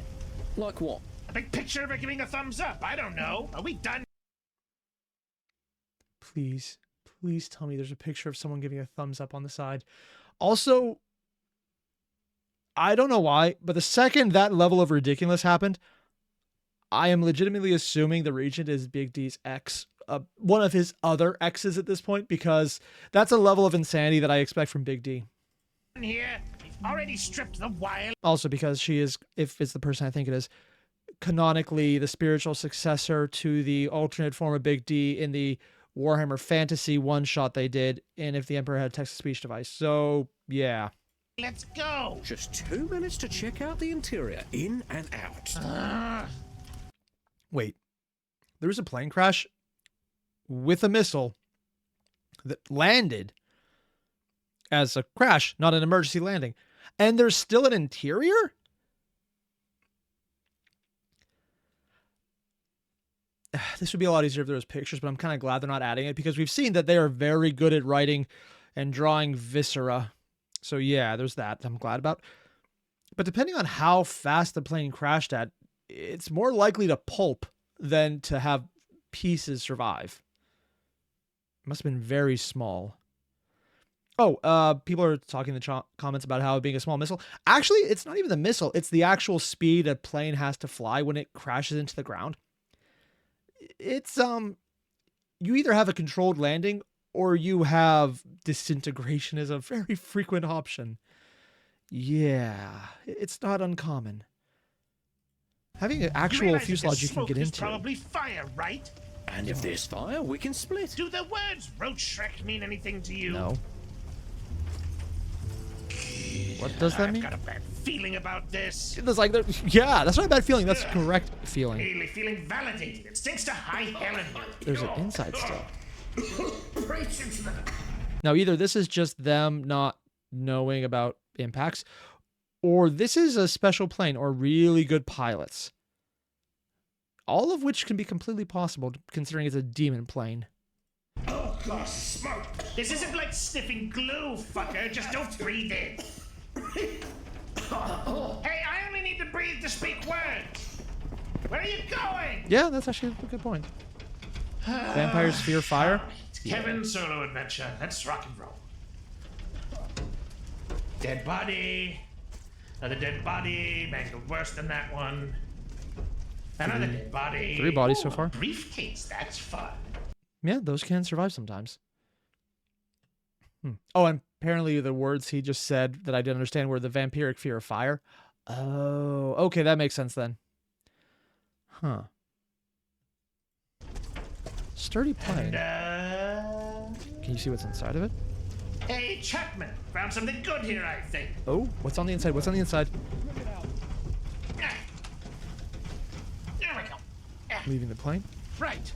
Like what? A big picture of her giving a thumbs up. I don't know. Are we done? Please, please tell me there's a picture of someone giving a thumbs up on the side. Also, I don't know why, but the second that level of ridiculous happened, I am legitimately assuming the Regent is Big D's ex, one of his other exes at this point, because that's a level of insanity that I expect from Big D. Here, already stripped the wild. Also because she is, if it's the person I think it is, canonically the spiritual successor to the alternate form of Big D in the Warhammer Fantasy one-shot they did, and if the Emperor had a text-to-speech device. So, yeah. Let's go. Just 2 minutes to check out the interior, in and out. Wait. There was a plane crash with a missile that landed as a crash, not an emergency landing. And there's still an interior? This would be a lot easier if there was pictures, but I'm kind of glad they're not adding it because we've seen that they are very good at writing and drawing viscera. So yeah, there's that I'm glad about. But depending on how fast the plane crashed at, it's more likely to pulp than to have pieces survive. It must have been very small. Oh, people are talking in the comments about how it being a small missile. Actually, it's not even the missile. It's the actual speed a plane has to fly when it crashes into the ground. It's, you either have a controlled landing or you have disintegration as a very frequent option. Yeah, it's not uncommon. Having an actual fuselage you can get into. Probably fire, right? And if there's fire, we can split. Do the words Roach Shrek mean anything to you? No. What does that mean? I've got a bad feeling about this. It's like, yeah, that's not a bad feeling. That's correct feeling. Really feeling validated. It stinks to high hell in here. There's an inside still. Now, either this is just them not knowing about impacts, or this is a special plane or really good pilots. All of which can be completely possible, considering it's a demon plane. Oh, gosh, smoke. This isn't like sniffing glue, fucker. Just don't breathe in. Hey, I only need to breathe to speak words. Where are you going? Yeah, that's actually a good point. Vampires fear fire? Kevin, solo adventure. Let's rock and roll. Dead body. Another dead body. Mangled worse than that one. Another dead body. 3 bodies so far. Briefcase. That's fun. Yeah, those can survive sometimes. Oh, and apparently the words he just said that I didn't understand were the vampiric fear of fire. Oh, okay, that makes sense then. Huh. Sturdy plane. Can you see what's inside of it? Hey, Chapman. Found something good here, I think. Oh, what's on the inside? What's on the inside? There we go. Leaving the plane? Right.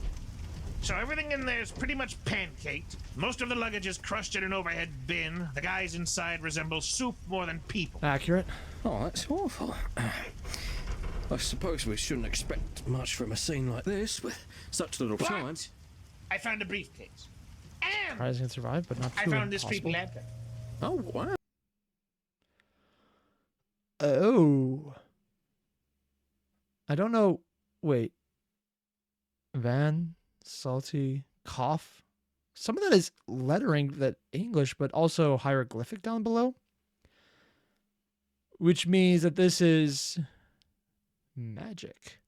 So everything in there is pretty much pancaked. Most of the luggage is crushed in an overhead bin. The guys inside resemble soup more than people. Accurate. Oh, that's awful. I suppose we shouldn't expect much from a scene like this with such little time. I found a briefcase. And Surprising can survive, but not too I found this creepy impossible. letter. Oh, wow. Oh. I don't know. Wait. Van, salty, cough. Some of that is lettering that English, but also hieroglyphic down below. Which means that this is magic.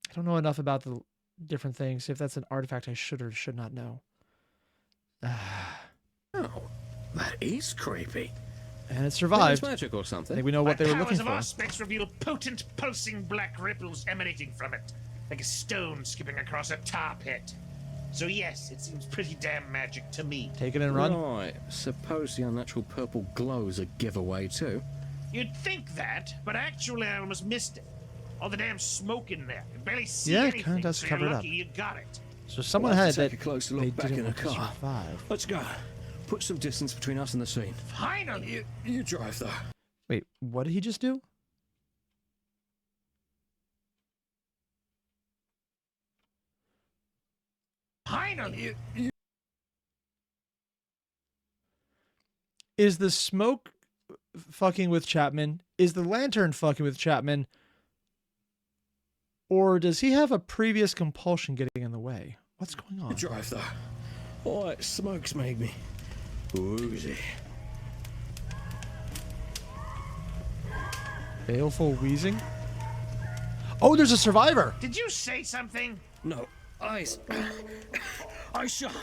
I don't know enough about the different things. If that's an artifact I should or should not know. Oh, That is creepy. And it Maybe it's survived. magic or I something. think we know what they were looking powers of for. Auspex reveal potent, pulsing black ripples emanating from it, like a stone skipping across a tar pit. So yes, it seems pretty damn magic to me. Take it and run. Right. Suppose the unnatural purple glow's a giveaway too. You'd think that, but actually I almost missed it. All the damn smoke in there. You barely see Yeah, it anything, kinda does so cover you're it lucky up. you got it. So someone We'll have had to that take a closer they look back didn't in the want to car. survive. Let's go. Put some distance between us and the scene. Finally! You drive though. Wait, what did he just do? Finally! Is the smoke fucking with Chapman? Is the lantern fucking with Chapman? Or does he have a previous compulsion getting in the way? What's going on? You drive though. Oh, that smoke's made me woozy. Baleful wheezing? Oh, there's a survivor! Did you say something? No, eyes. Eyes sharp.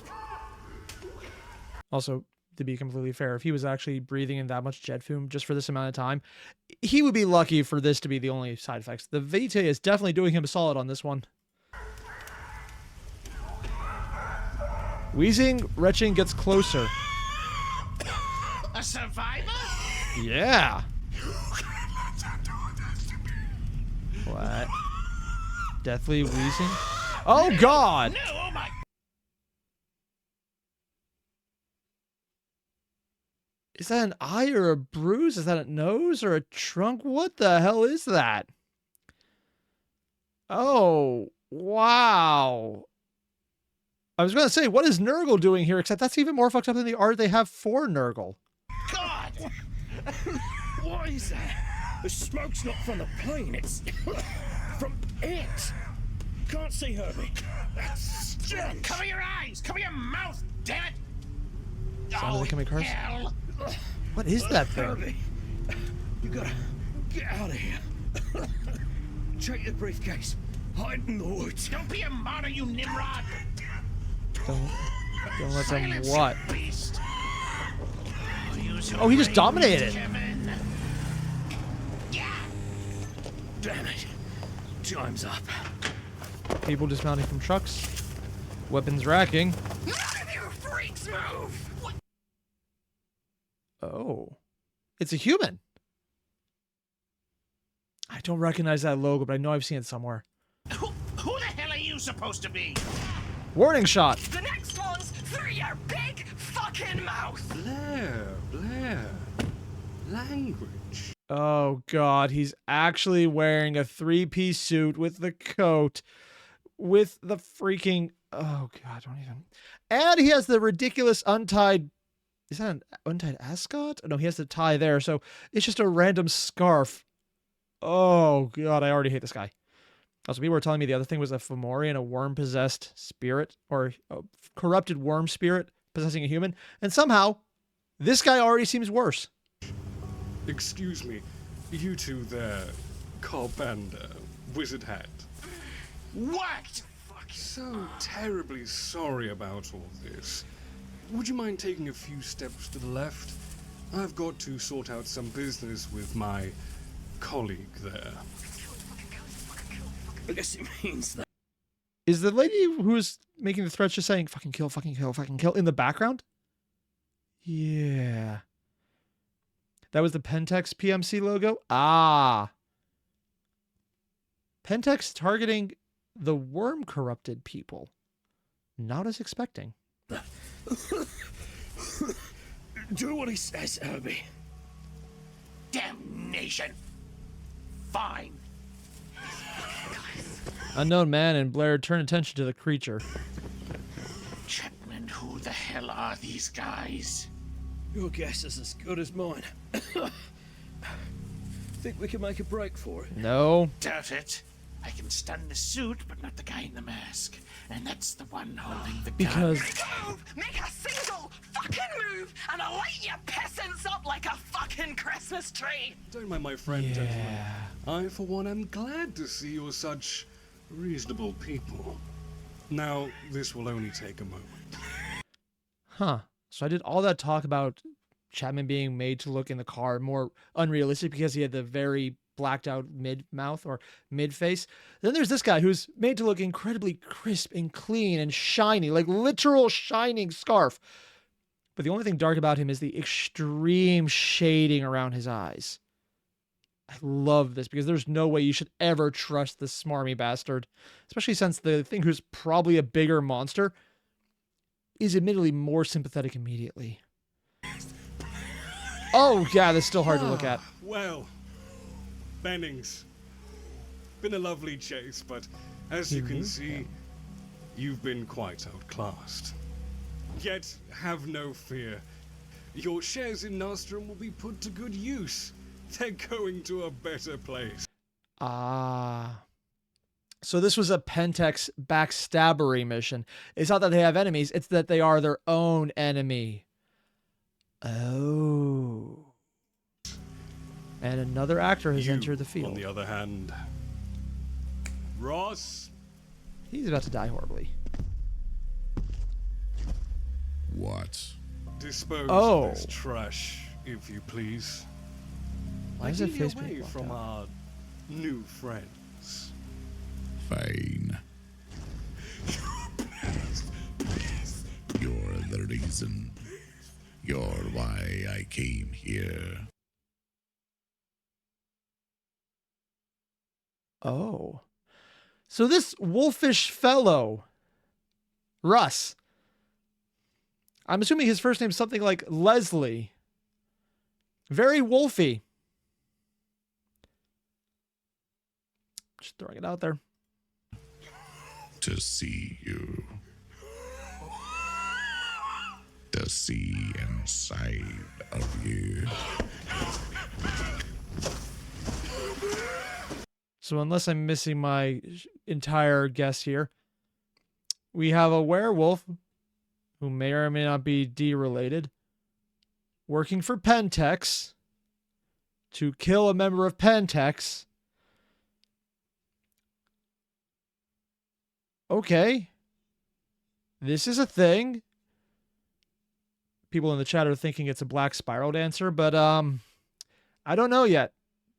Also, to be completely fair, if he was actually breathing in that much jet fume just for this amount of time, he would be lucky for this to be the only side effects. The Vitae is definitely doing him solid on this one. Wheezing, retching gets closer. A survivor? Yeah. What? Deathly wheezing? Oh, God! No, oh my... Is that an eye or a bruise? Is that a nose or a trunk? What the hell is that? Oh, wow. I was going to say, what is Nurgle doing here? Except that's even more fucked up than the art they have for Nurgle. God! What is that? The smoke's not from the plane, it's from it. Can't see Herbie. Cover your eyes! Cover your mouth, damn it! Sound of the coming cars? Hell! What is that thing? Herbie, you gotta get out of here. Check the briefcase. Hide in the woods. Don't be a martyr, you Nimrod! Don't let them Silence, what? you beast. Use your Oh, he just brains, dominated. Kevin. Yeah! Damn it. Time's up. People dismounting from trucks. Weapons racking. None of you freaks move! What? Oh. It's a human. I don't recognize that logo, but I know I've seen it somewhere. Who the hell are you supposed to be? Warning shot. The next one's through your big fucking mouth. Blair. Language. Oh, God. He's actually wearing a three-piece suit with the coat. With the freaking... Oh, God. Don't even... And he has the ridiculous untied... Is that an untied ascot? No, he has the tie there. So it's just a random scarf. Oh, God. I already hate this guy. Also, people were telling me the other thing was a Fomorian, a worm-possessed spirit, or a corrupted worm spirit possessing a human. And somehow, this guy already seems worse. Excuse me, you two there, Carpenter, Wizard Hat. What? So terribly sorry about all this. Would you mind taking a few steps to the left? I've got to sort out some business with my colleague there. I guess it means that. Is the lady who's making the threats just saying, fucking kill, fucking kill, fucking kill in the background? Yeah. That was the Pentex PMC logo? Ah. Pentex targeting the worm-corrupted people. Not as expecting. Do what he says, Herbie. Damnation! Fine. Unknown man and Blair turn attention to the creature. Chapman, who the hell are these guys? Your guess is as good as mine. Think we can make a break for it? No. Doubt it. I can stun the suit, but not the guy in the mask. And that's the one holding the gun. Because... Move! Make a single fucking move, and I'll light your peasants up like a fucking Christmas tree. Don't mind my friend, gentlemen. I, for one, am glad to see you're such reasonable people. Now, this will only take a moment. Huh. So I did all that talk about Chapman being made to look in the car more unrealistic because he had the very blacked out mid mouth or mid face. Then there's this guy who's made to look incredibly crisp and clean and shiny, like literal shining scarf. But the only thing dark about him is the extreme shading around his eyes. I love this because there's no way you should ever trust this smarmy bastard, especially since the thing who's probably a bigger monster is admittedly more sympathetic immediately. Oh, yeah, that's still hard to look at. Well, Bennings. Been a lovely chase, but as you can see, you've been quite outclassed. Yet, have no fear. Your shares in Nostrum will be put to good use. They're going to a better place. Ah. So this was a Pentex backstabbery mission. It's not that they have enemies, it's that they are their own enemy. Oh. And another actor has entered the field. On the other hand, Ross. He's about to die horribly. What? Dispose of this trash, if you please. Why is it face away being from our new friends. Fine. You're the reason. You're why I came here. Oh. So this wolfish fellow, Russ, I'm assuming his first name's something like Leslie. Very wolfy. Just throwing it out there. To see you. To see inside of you. So unless I'm missing my entire guess here, we have a werewolf who may or may not be D-related, working for Pentex to kill a member of Pentex. Okay. This is a thing. People in the chat are thinking it's a Black Spiral Dancer, but I don't know yet.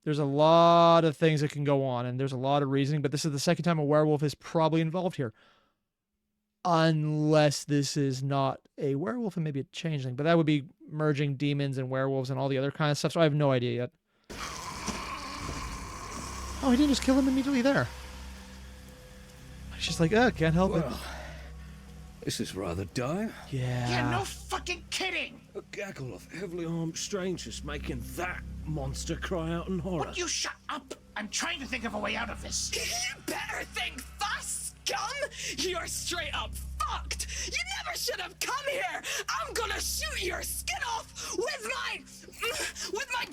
There's a lot of things that can go on, and there's a lot of reasoning, but this is the second time a werewolf is probably involved here. Unless this is not a werewolf and maybe a changeling, but that would be merging demons and werewolves and all the other kind of stuff, so I have no idea yet. Oh, he didn't just kill him immediately there. He's just like, can't help it. This is rather dire. Yeah. Yeah, no fucking kidding. A gaggle of heavily armed strangers making that monster cry out in horror. Would you shut up? I'm trying to think of a way out of this. You better think fast, scum! You're straight up fucked! You never should have come here! I'm gonna shoot your skin off with my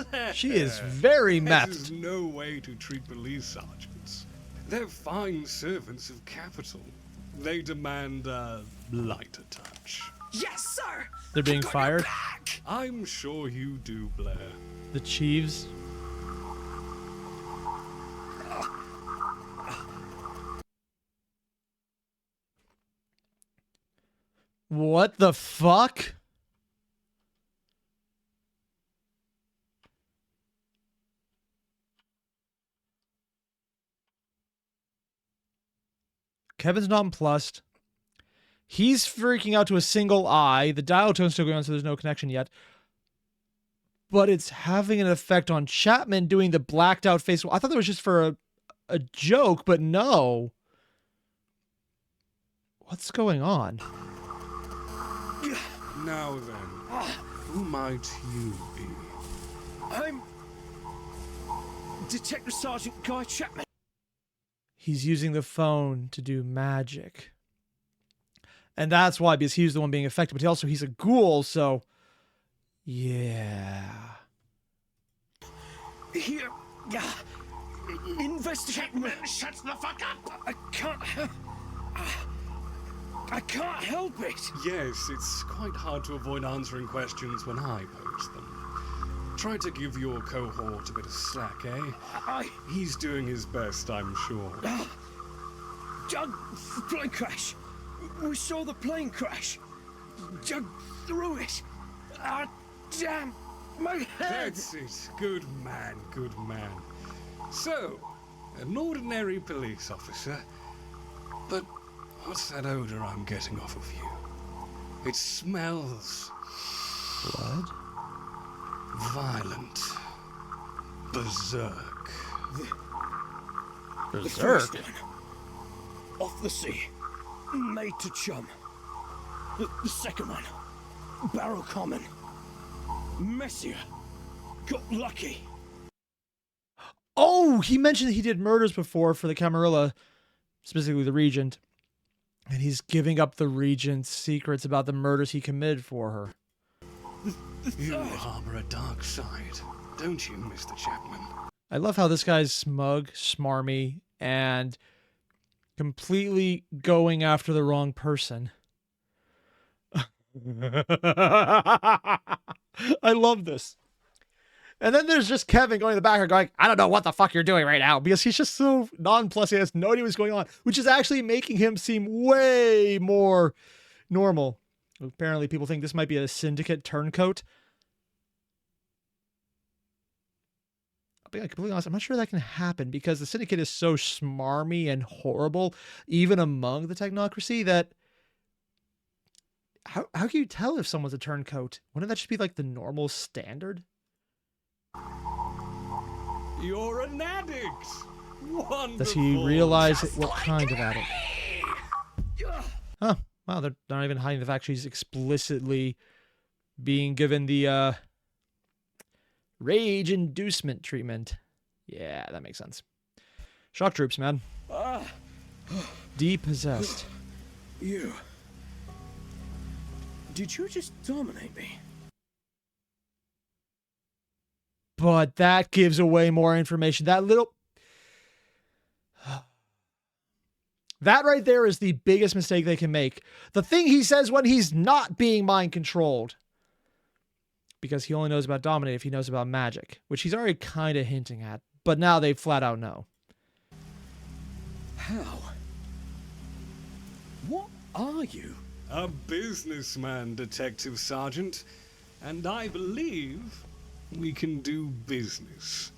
gun! She is very mad. There's no way to treat police sergeants. They're fine servants of capital. They demand a lighter touch. Yes, sir! They're being fired? I'm sure you do, Blair. The Chiefs. What the fuck? Kevin's nonplussed. He's freaking out to a single eye. The dial tone's still going on, so there's no connection yet. But it's having an effect on Chapman doing the blacked out face. I thought that was just for a joke, but no. What's going on? Now then, who might you be? I'm Detective Sergeant Guy Chapman. He's using the phone to do magic. And that's why, because he's the one being affected, but he's a ghoul, so yeah. Here, investigate. Chapman, shut the fuck up! I can't help it. Yes, it's quite hard to avoid answering questions when I pose them. Try to give your cohort a bit of slack, eh? He's doing his best, I'm sure. Doug, plane crash. We saw the plane crash. Doug threw it. Ah, damn! My head! That's it. Good man, good man. So, an ordinary police officer. But what's that odor I'm getting off of you? It smells Blood? violent. Berserk. The first one. Off the sea. Made to chum. The second one. Barrow Common. Messier. Got lucky. Oh, he mentioned that he did murders before for the Camarilla, specifically the Regent. And he's giving up the Regent's secrets about the murders he committed for her. You harbor a dark side, don't you, Mr. Chapman? I love how this guy's smug, smarmy, and completely going after the wrong person. I love this. And then there's just Kevin going in the background going, I don't know what the fuck you're doing right now, because he's just so nonplussed. He has no idea what's going on, which is actually making him seem way more normal. Apparently people think this might be a syndicate turncoat. I'll be completely honest, I'm not sure that can happen because the syndicate is so smarmy and horrible, even among the technocracy, that how can you tell if someone's a turncoat? Wouldn't that just be like the normal standard? You're an addict! Wonderful! Does he realize what kind of addict? Huh. Wow, they're not even hiding the fact she's explicitly being given the rage inducement treatment. Yeah, that makes sense. Shock troops, man. Depossessed. You. Did you just dominate me? But that gives away more information. That little... That right there is the biggest mistake they can make. The thing he says when he's not being mind controlled. Because he only knows about dominate if he knows about magic. Which he's already kind of hinting at. But now they flat out know. How? What are you? A businessman, Detective Sergeant. And I believe we can do business.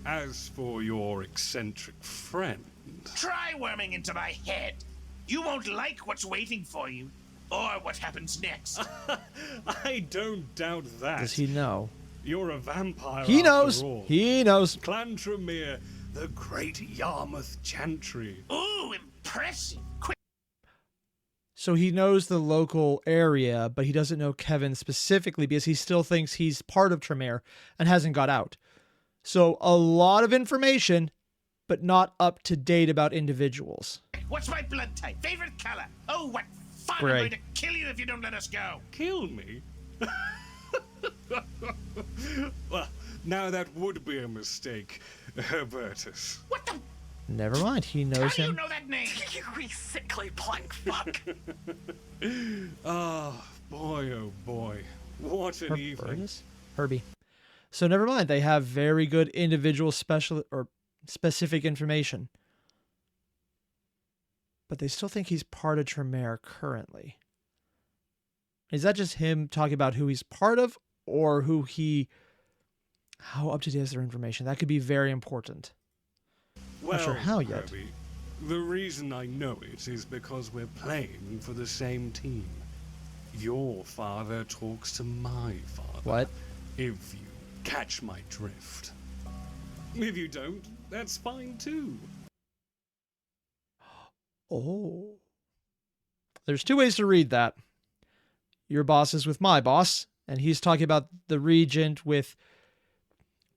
As for your eccentric friend... Try worming into my head. You won't like what's waiting for you, or what happens next. I don't doubt that. Does he know? You're a vampire. He knows. After all. He knows. Clan Tremere, the great Yarmouth Chantry. Ooh, impressive. Quick. So he knows the local area, but he doesn't know Kevin specifically because he still thinks he's part of Tremere and hasn't got out. So a lot of information, but not up to date about individuals. What's my blood type? Favorite color? Oh, what fun! Gray. I'm going to kill you if you don't let us go. Kill me? Well, now that would be a mistake, Herbertus. What the? Never mind. He knows How do him. you know that name? You sickly plank fuck. Ah, boy, oh boy. What an evening. Herbie. So never mind. They have very good individual special or specific information. But they still think he's part of Tremere currently. Is that just him talking about who he's part of or how up to date is their information? That could be very important. Well, Not sure how yet. Herbie, the reason I know it is because we're playing for the same team. Your father talks to my father. What? If you catch my drift. If you don't, that's fine too. Oh. There's two ways to read that. Your boss is with my boss, and he's talking about the Regent with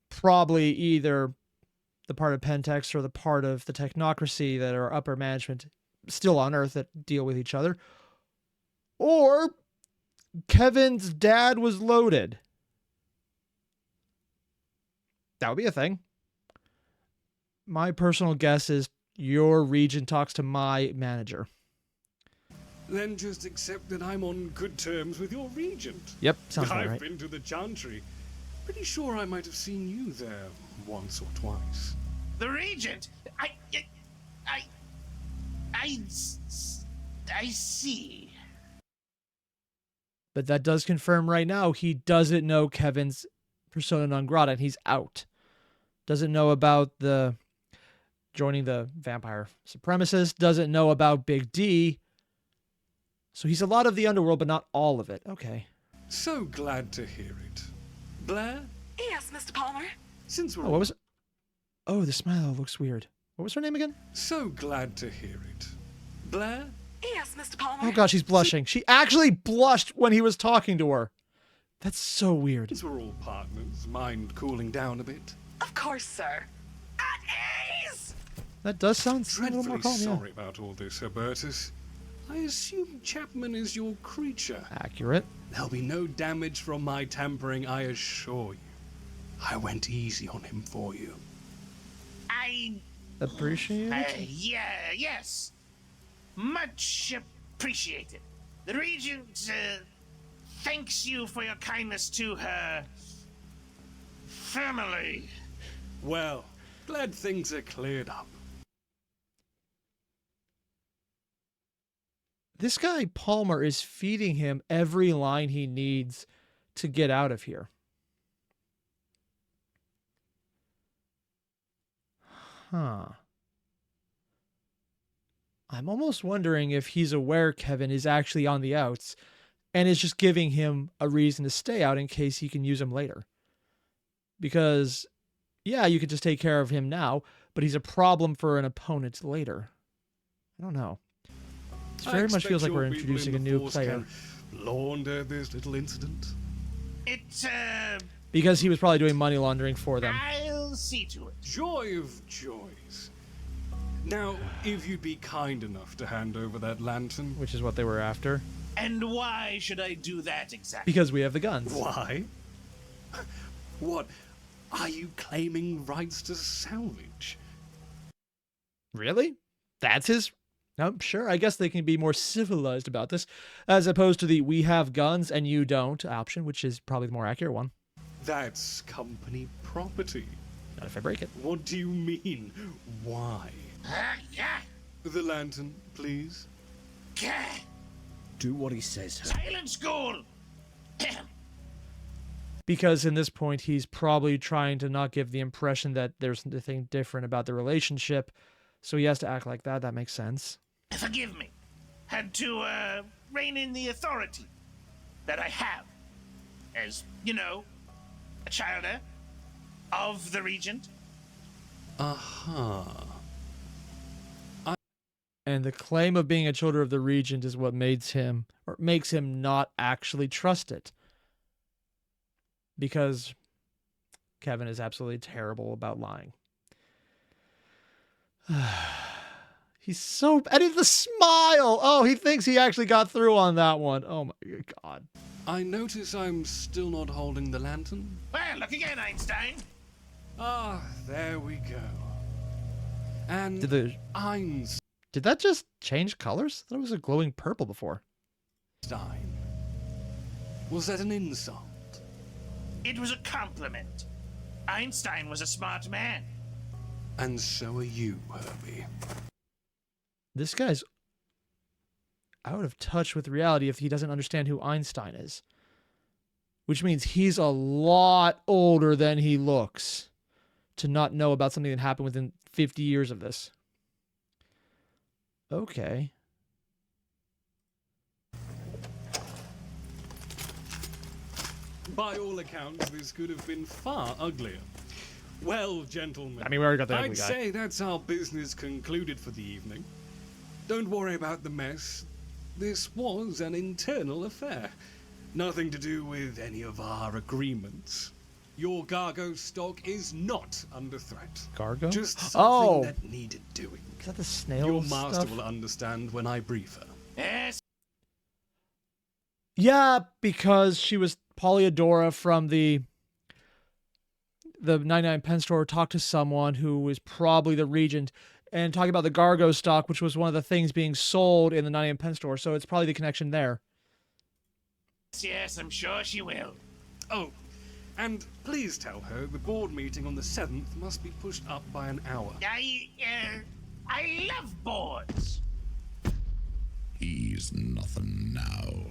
probably either the part of Pentex or the part of the technocracy that are upper management still on Earth that deal with each other. Or Kevin's dad was loaded. That would be a thing. My personal guess is your Regent talks to my manager. Then just accept that I'm on good terms with your regent. Yep, sounds about I've right. been to the Chantry. Pretty sure I might have seen you there once or twice. The Regent. I see. But that does confirm right now he doesn't know Kevin's persona non grata, and he's out. Doesn't know about the joining the vampire supremacist, doesn't know about Big D. So he's a lot of the underworld, but not all of it. Okay. So glad to hear it. Blair? Yes, Mr. Palmer. Since we're Oh, what was it? Oh, the smile looks weird. What was her name again? so glad to hear it. Blair? Yes, Mr. Palmer. Oh gosh, she's blushing. She actually blushed when he was talking to her. That's so weird. Since we're all partners, mind cooling down a bit? Of course, sir. At ease! That does sound a little more Dreadfully calm, yeah. sorry about all this, Herbertus. I assume Chapman is your creature. Accurate. There'll be no damage from my tampering, I assure you. I went easy on him for you. I Appreciate it. yes. Much appreciated. The Regent thanks you for your kindness to her family. Well, glad things are cleared up. This guy, Palmer, is feeding him every line he needs to get out of here. Huh. I'm almost wondering if he's aware Kevin is actually on the outs and is just giving him a reason to stay out in case he can use him later. Because, yeah, you could just take care of him now, but he's a problem for an opponent later. I don't know. It very much feels like we're introducing a new player. Launder this little incident. It's Because he was probably doing money laundering for them. I'll see to it. Joy of joys. Now, if you'd be kind enough to hand over that lantern. Which is what they were after. And why should I do that exactly? Because we have the guns. Why? What? Are you claiming rights to salvage? Really? That's his... No, sure, I guess they can be more civilized about this, as opposed to the we have guns and you don't option, which is probably the more accurate one. That's company property. Not if I break it. What do you mean? Why? Yeah. The lantern, please. Do what he says. Silent school. Because in this point, he's probably trying to not give the impression that there's anything different about the relationship, so he has to act like that. That makes sense. Forgive me. Had to rein in the authority that I have as, you know, a childer of the Regent. Aha. And the claim of being a childer of the Regent is what makes him not actually trust it. Because Kevin is absolutely terrible about lying. He's so... And it's the smile! Oh, he thinks he actually got through on that one. Oh my God. I notice I'm still not holding the lantern. Well, look again, Einstein. Ah, there we go. And Einstein. Did that just change colors? I thought it was a glowing purple before. Was that an insult? It was a compliment. Einstein was a smart man. And so are you, Herbie. This guy's out of touch with reality if he doesn't understand who Einstein is. Which means he's a lot older than he looks to not know about something that happened within 50 years of this. Okay. By all accounts, this could have been far uglier. Well, gentlemen, I mean, we already got the ugly I'd guy. say that's our business concluded for the evening. Don't worry about the mess. This was an internal affair. Nothing to do with any of our agreements. Your Gargo stock is not under threat. Gargo? Just something that Oh! needed doing. Is that the snail Your master stuff? will understand when I brief her. Yes. Yeah, because she was Polyadora from the 99 pen store talked to someone who was probably the Regent and talking about the Gargo stock, which was one of the things being sold in the 99 pen store. So it's probably the connection there. Yes, I'm sure she will. Oh, and please tell her the board meeting on the 7th must be pushed up by an hour. I love boards. He's nothing now.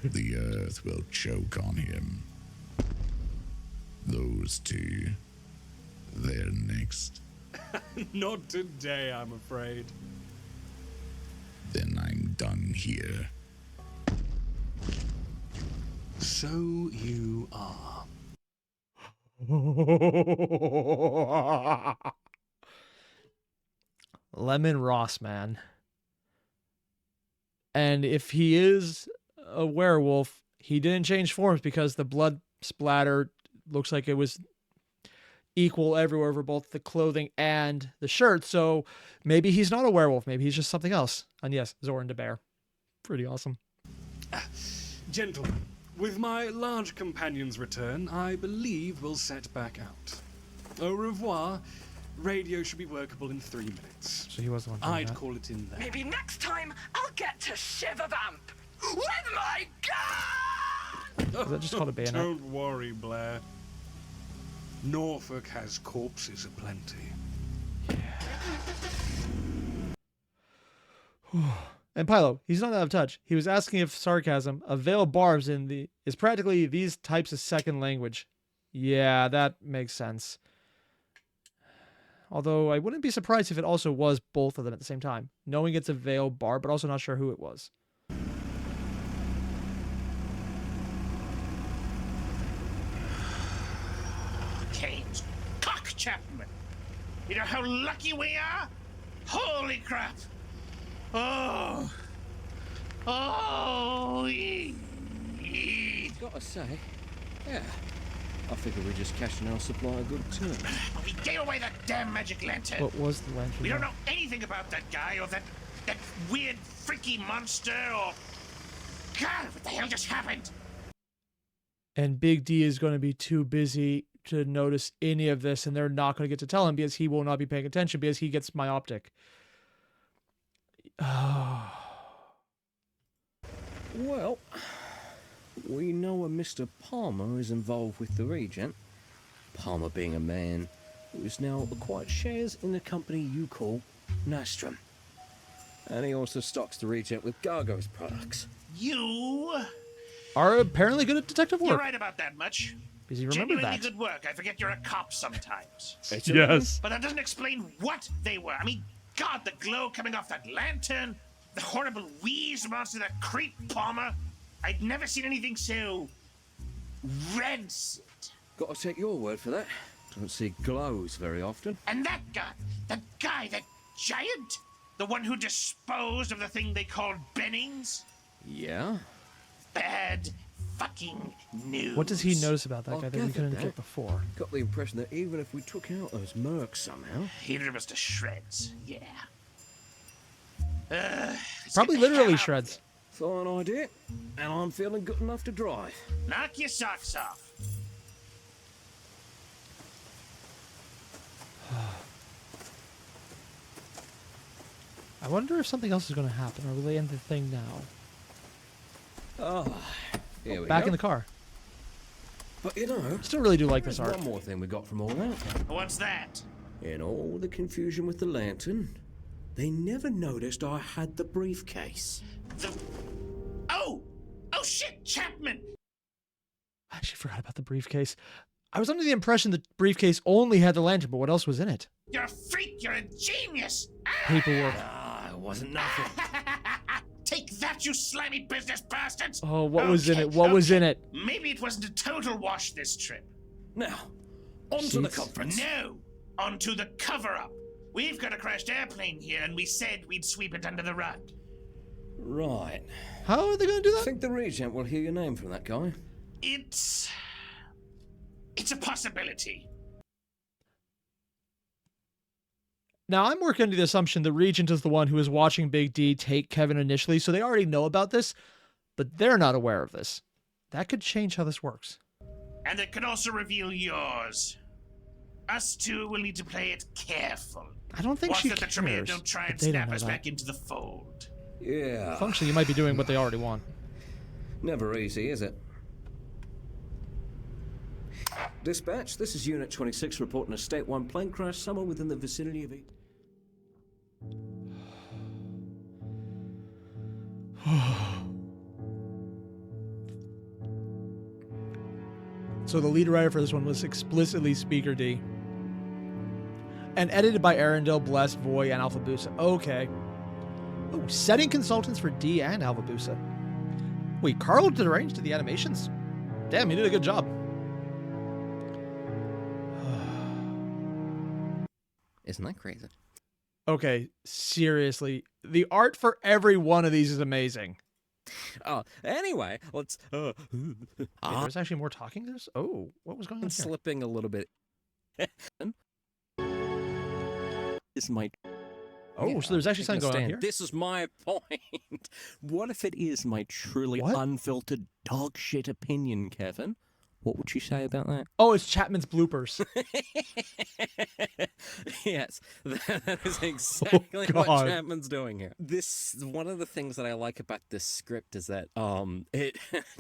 The earth will choke on him. Those two, they're next. Not today, I'm afraid. Then I'm done here. So you are. Lemon Ross, man. And if he is a werewolf, he didn't change forms because the blood splatter looks like it was equal everywhere for both the clothing and the shirt. So maybe he's not a werewolf. Maybe he's just something else. And yes, Zoran the bear. Pretty awesome. Gentlemen, with my large companion's return, I believe we'll set back out. Au revoir. Radio should be workable in 3 minutes. So he was the one doing I'd that. call it in there. Maybe next time I'll get to shiver vamp with my gun! Is that just called a bayonet? Don't worry, Blair. Norfolk has corpses aplenty. And Pilo, he's not out of touch. He was asking if sarcasm, a veil of barbs is practically these types of second language. Yeah, that makes sense. Although I wouldn't be surprised if it also was both of them at the same time. Knowing it's a veil barb, but also not sure who it was. Canes, cock Chapman. You know how lucky we are? Holy crap! Oh, Gotta say, yeah, I figure we're just cashing our supply of good turn. we gave away that damn magic lantern. What was the lantern? We don't know anything about that guy or that weird freaky monster or... God, what the hell just happened? And Big D is going to be too busy to notice any of this, and they're not going to get to tell him because he will not be paying attention because he gets myopic. Well, we know a Mr. Palmer is involved with the Regent. Palmer being a man who is now acquired shares in the company you call Nastrum. And he also stocks the Regent with Gargo's products. You Are apparently good at detective work. You're right about that much. Because he remembered Genuinely that. good work. I forget you're a cop sometimes. Yes. But that doesn't explain what they were. I mean, God, the glow coming off that lantern, the horrible wheeze monster, that creep Palmer. I'd never seen anything so rancid. Gotta take your word for that. Don't see glows very often. And that guy, that giant, the one who disposed of the thing they called Bennings. Yeah? Bad fucking news. What does he notice about that guy that we gathered couldn't get before? Got the impression that even if we took out those mercs somehow... He'd rip us to shreds, yeah. Probably literally shreds. Fine idea. And I'm feeling good enough to drive. Knock your socks off. I wonder if something else is going to happen, or will they end the thing now? Oh, here we Back go. in the car. But you know... Still really do like there's this art. one more thing we got from all that. What's that? In all the confusion with the lantern, they never noticed I had the briefcase. Oh! Oh shit, Chapman! I actually forgot about the briefcase. I was under the impression the briefcase only had the lantern, but what else was in it? You're a freak, you're a genius! Paperwork. Ah, it wasn't nothing. Take that, you slimy business bastards! Oh, what was in it? What was in it? Maybe it wasn't a total wash this trip. Now, on to the Sheets. conference. No! Onto the cover-up. We've got a crashed airplane here, and we said we'd sweep it under the rug. Right. How are they going to do I that? think the Regent will hear your name from that guy. It's a possibility. Now, I'm working under the assumption the Regent is the one who is watching Big D take Kevin initially, so they already know about this, but they're not aware of this. That could change how this works. And it could also reveal yours. Us two will need to play it careful. I don't think Watch she that the Tremere cares, don't try but and they don't snap know us that. back into the fold. Yeah. Functionally, you might be doing what they already want. Never easy, is it? Dispatch, this is Unit 26 reporting a State 1 plane crash somewhere within the vicinity of it. So the lead writer for this one was explicitly Speaker D. And edited by Arendelle, Bless, Voy, and Alphabusa. Okay. Oh, setting consultants for D and Alphabusa. Wait, Carl did arrange to the animations? Damn, he did a good job. Isn't that crazy? Okay, seriously. The art for every one of these is amazing. Oh, anyway, let's... Wait, there's actually more talking this? Oh, what was going on here? Slipping a little bit. Is my... Oh, so there's actually something going on here? This is my point. What if it is my truly unfiltered dog shit opinion, Kevin? What would you say about that? Oh, it's Chapman's bloopers. Yes, that is exactly what Chapman's doing here. This one of the things that I like about this script is that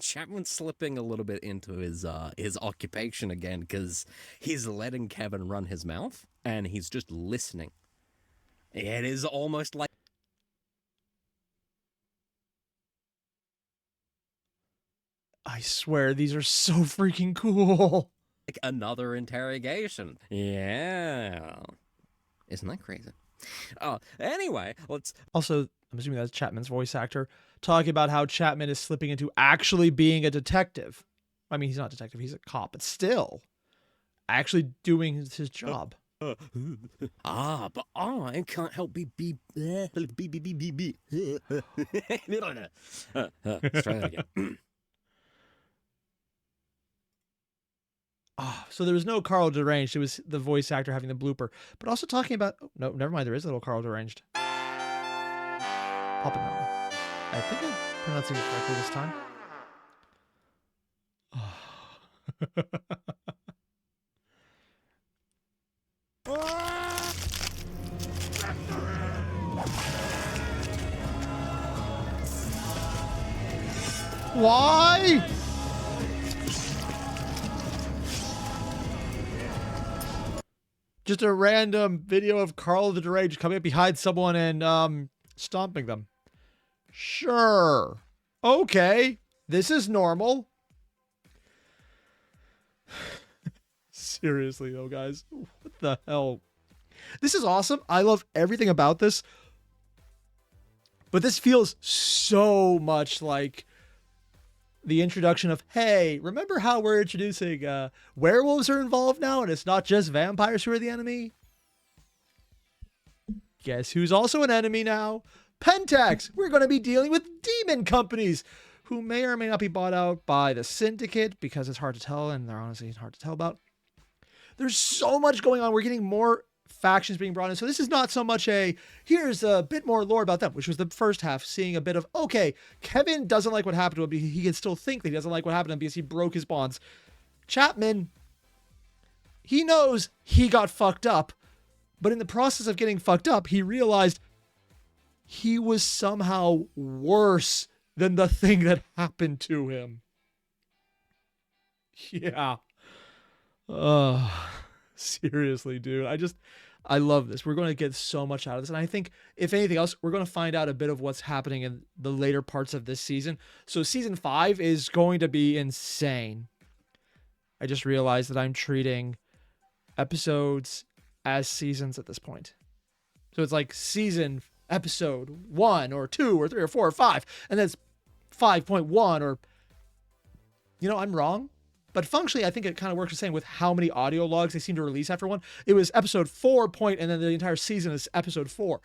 Chapman's slipping a little bit into his occupation again because he's letting Kevin run his mouth and he's just listening. It is almost like I swear, these are so freaking cool. like another interrogation. Yeah. Isn't that crazy? Oh, anyway, let's... Also, I'm assuming that's Chapman's voice actor, talking about how Chapman is slipping into actually being a detective. I mean, he's not a detective, he's a cop, but still, actually doing his job. But I can't help be. Let's try that again. So there was no Carl Deranged. It was the voice actor having the blooper. But also talking about... Oh, no, never mind. There is a little Carl Deranged. Puppet Mountain. I think I'm pronouncing it correctly this time. Why? Just a random video of Carl the Deranged coming up behind someone and stomping them. Sure. Okay. This is normal. Seriously though, guys. What the hell? This is awesome. I love everything about this. But this feels so much like the introduction of, hey, remember how we're introducing werewolves are involved now and it's not just vampires who are the enemy? Guess who's also an enemy now? Pentax! We're going to be dealing with demon companies who may or may not be bought out by the Syndicate because it's hard to tell and they're honestly hard to tell about. There's so much going on. We're getting more factions being brought in. So this is not so much here's a bit more lore about them, which was the first half, seeing a bit of, okay, Kevin doesn't like what happened to him, but he can still think that he doesn't like what happened to him because he broke his bonds. Chapman, he knows he got fucked up, but in the process of getting fucked up, he realized he was somehow worse than the thing that happened to him. Yeah. Seriously, dude. I love this. We're going to get so much out of this. And I think, if anything else, we're going to find out a bit of what's happening in the later parts of this season. So season 5 is going to be insane. I just realized that I'm treating episodes as seasons at this point. So it's like season episode 1 or 2 or 3 or 4 or 5. And that's 5.1 or... You know, I'm wrong. But functionally, I think it kind of works the same with how many audio logs they seem to release after one. It was episode 4 point, and then the entire season is episode 4.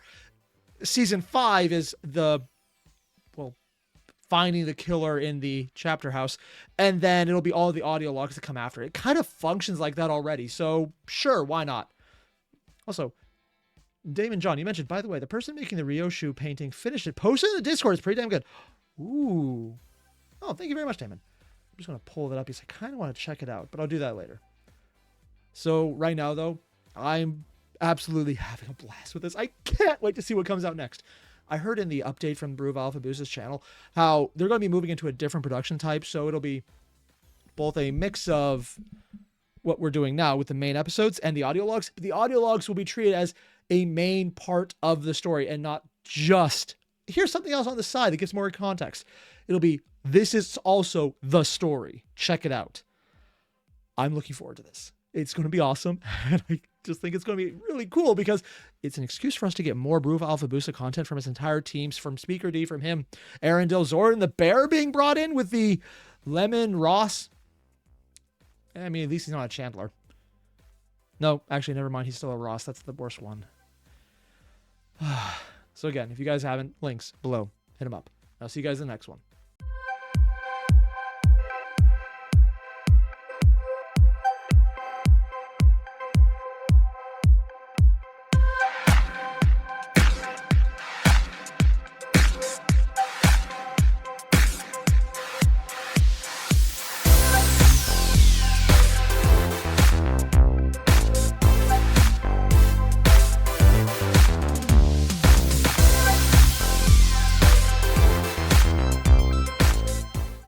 Season 5 is finding the killer in the chapter house, and then it'll be all the audio logs that come after. It kind of functions like that already, so sure, why not? Also, Damon John, you mentioned, by the way, the person making the Ryoshu painting finished it. Posted in the Discord. It's pretty damn good. Ooh. Oh, thank you very much, Damon. I'm just going to pull that up because I kind of want to check it out, but I'll do that later. So right now, though, I'm absolutely having a blast with this. I can't wait to see what comes out next. I heard in the update from Brew of Alphabusa's channel how they're going to be moving into a different production type, so it'll be both a mix of what we're doing now with the main episodes and the audio logs. The audio logs will be treated as a main part of the story and not just, here's something else on the side that gives more context. It'll be, this is also the story. Check it out. I'm looking forward to this. It's going to be awesome. And I just think it's going to be really cool because it's an excuse for us to get more Brew Alpha Booster content from his entire teams, from Speaker D, from him, Aaron Delzor, the bear being brought in with the Lemon Ross. I mean, at least he's not a Chandler. No, actually, never mind. He's still a Ross. That's the worst one. So again, if you guys haven't, links below. Hit him up. I'll see you guys in the next one.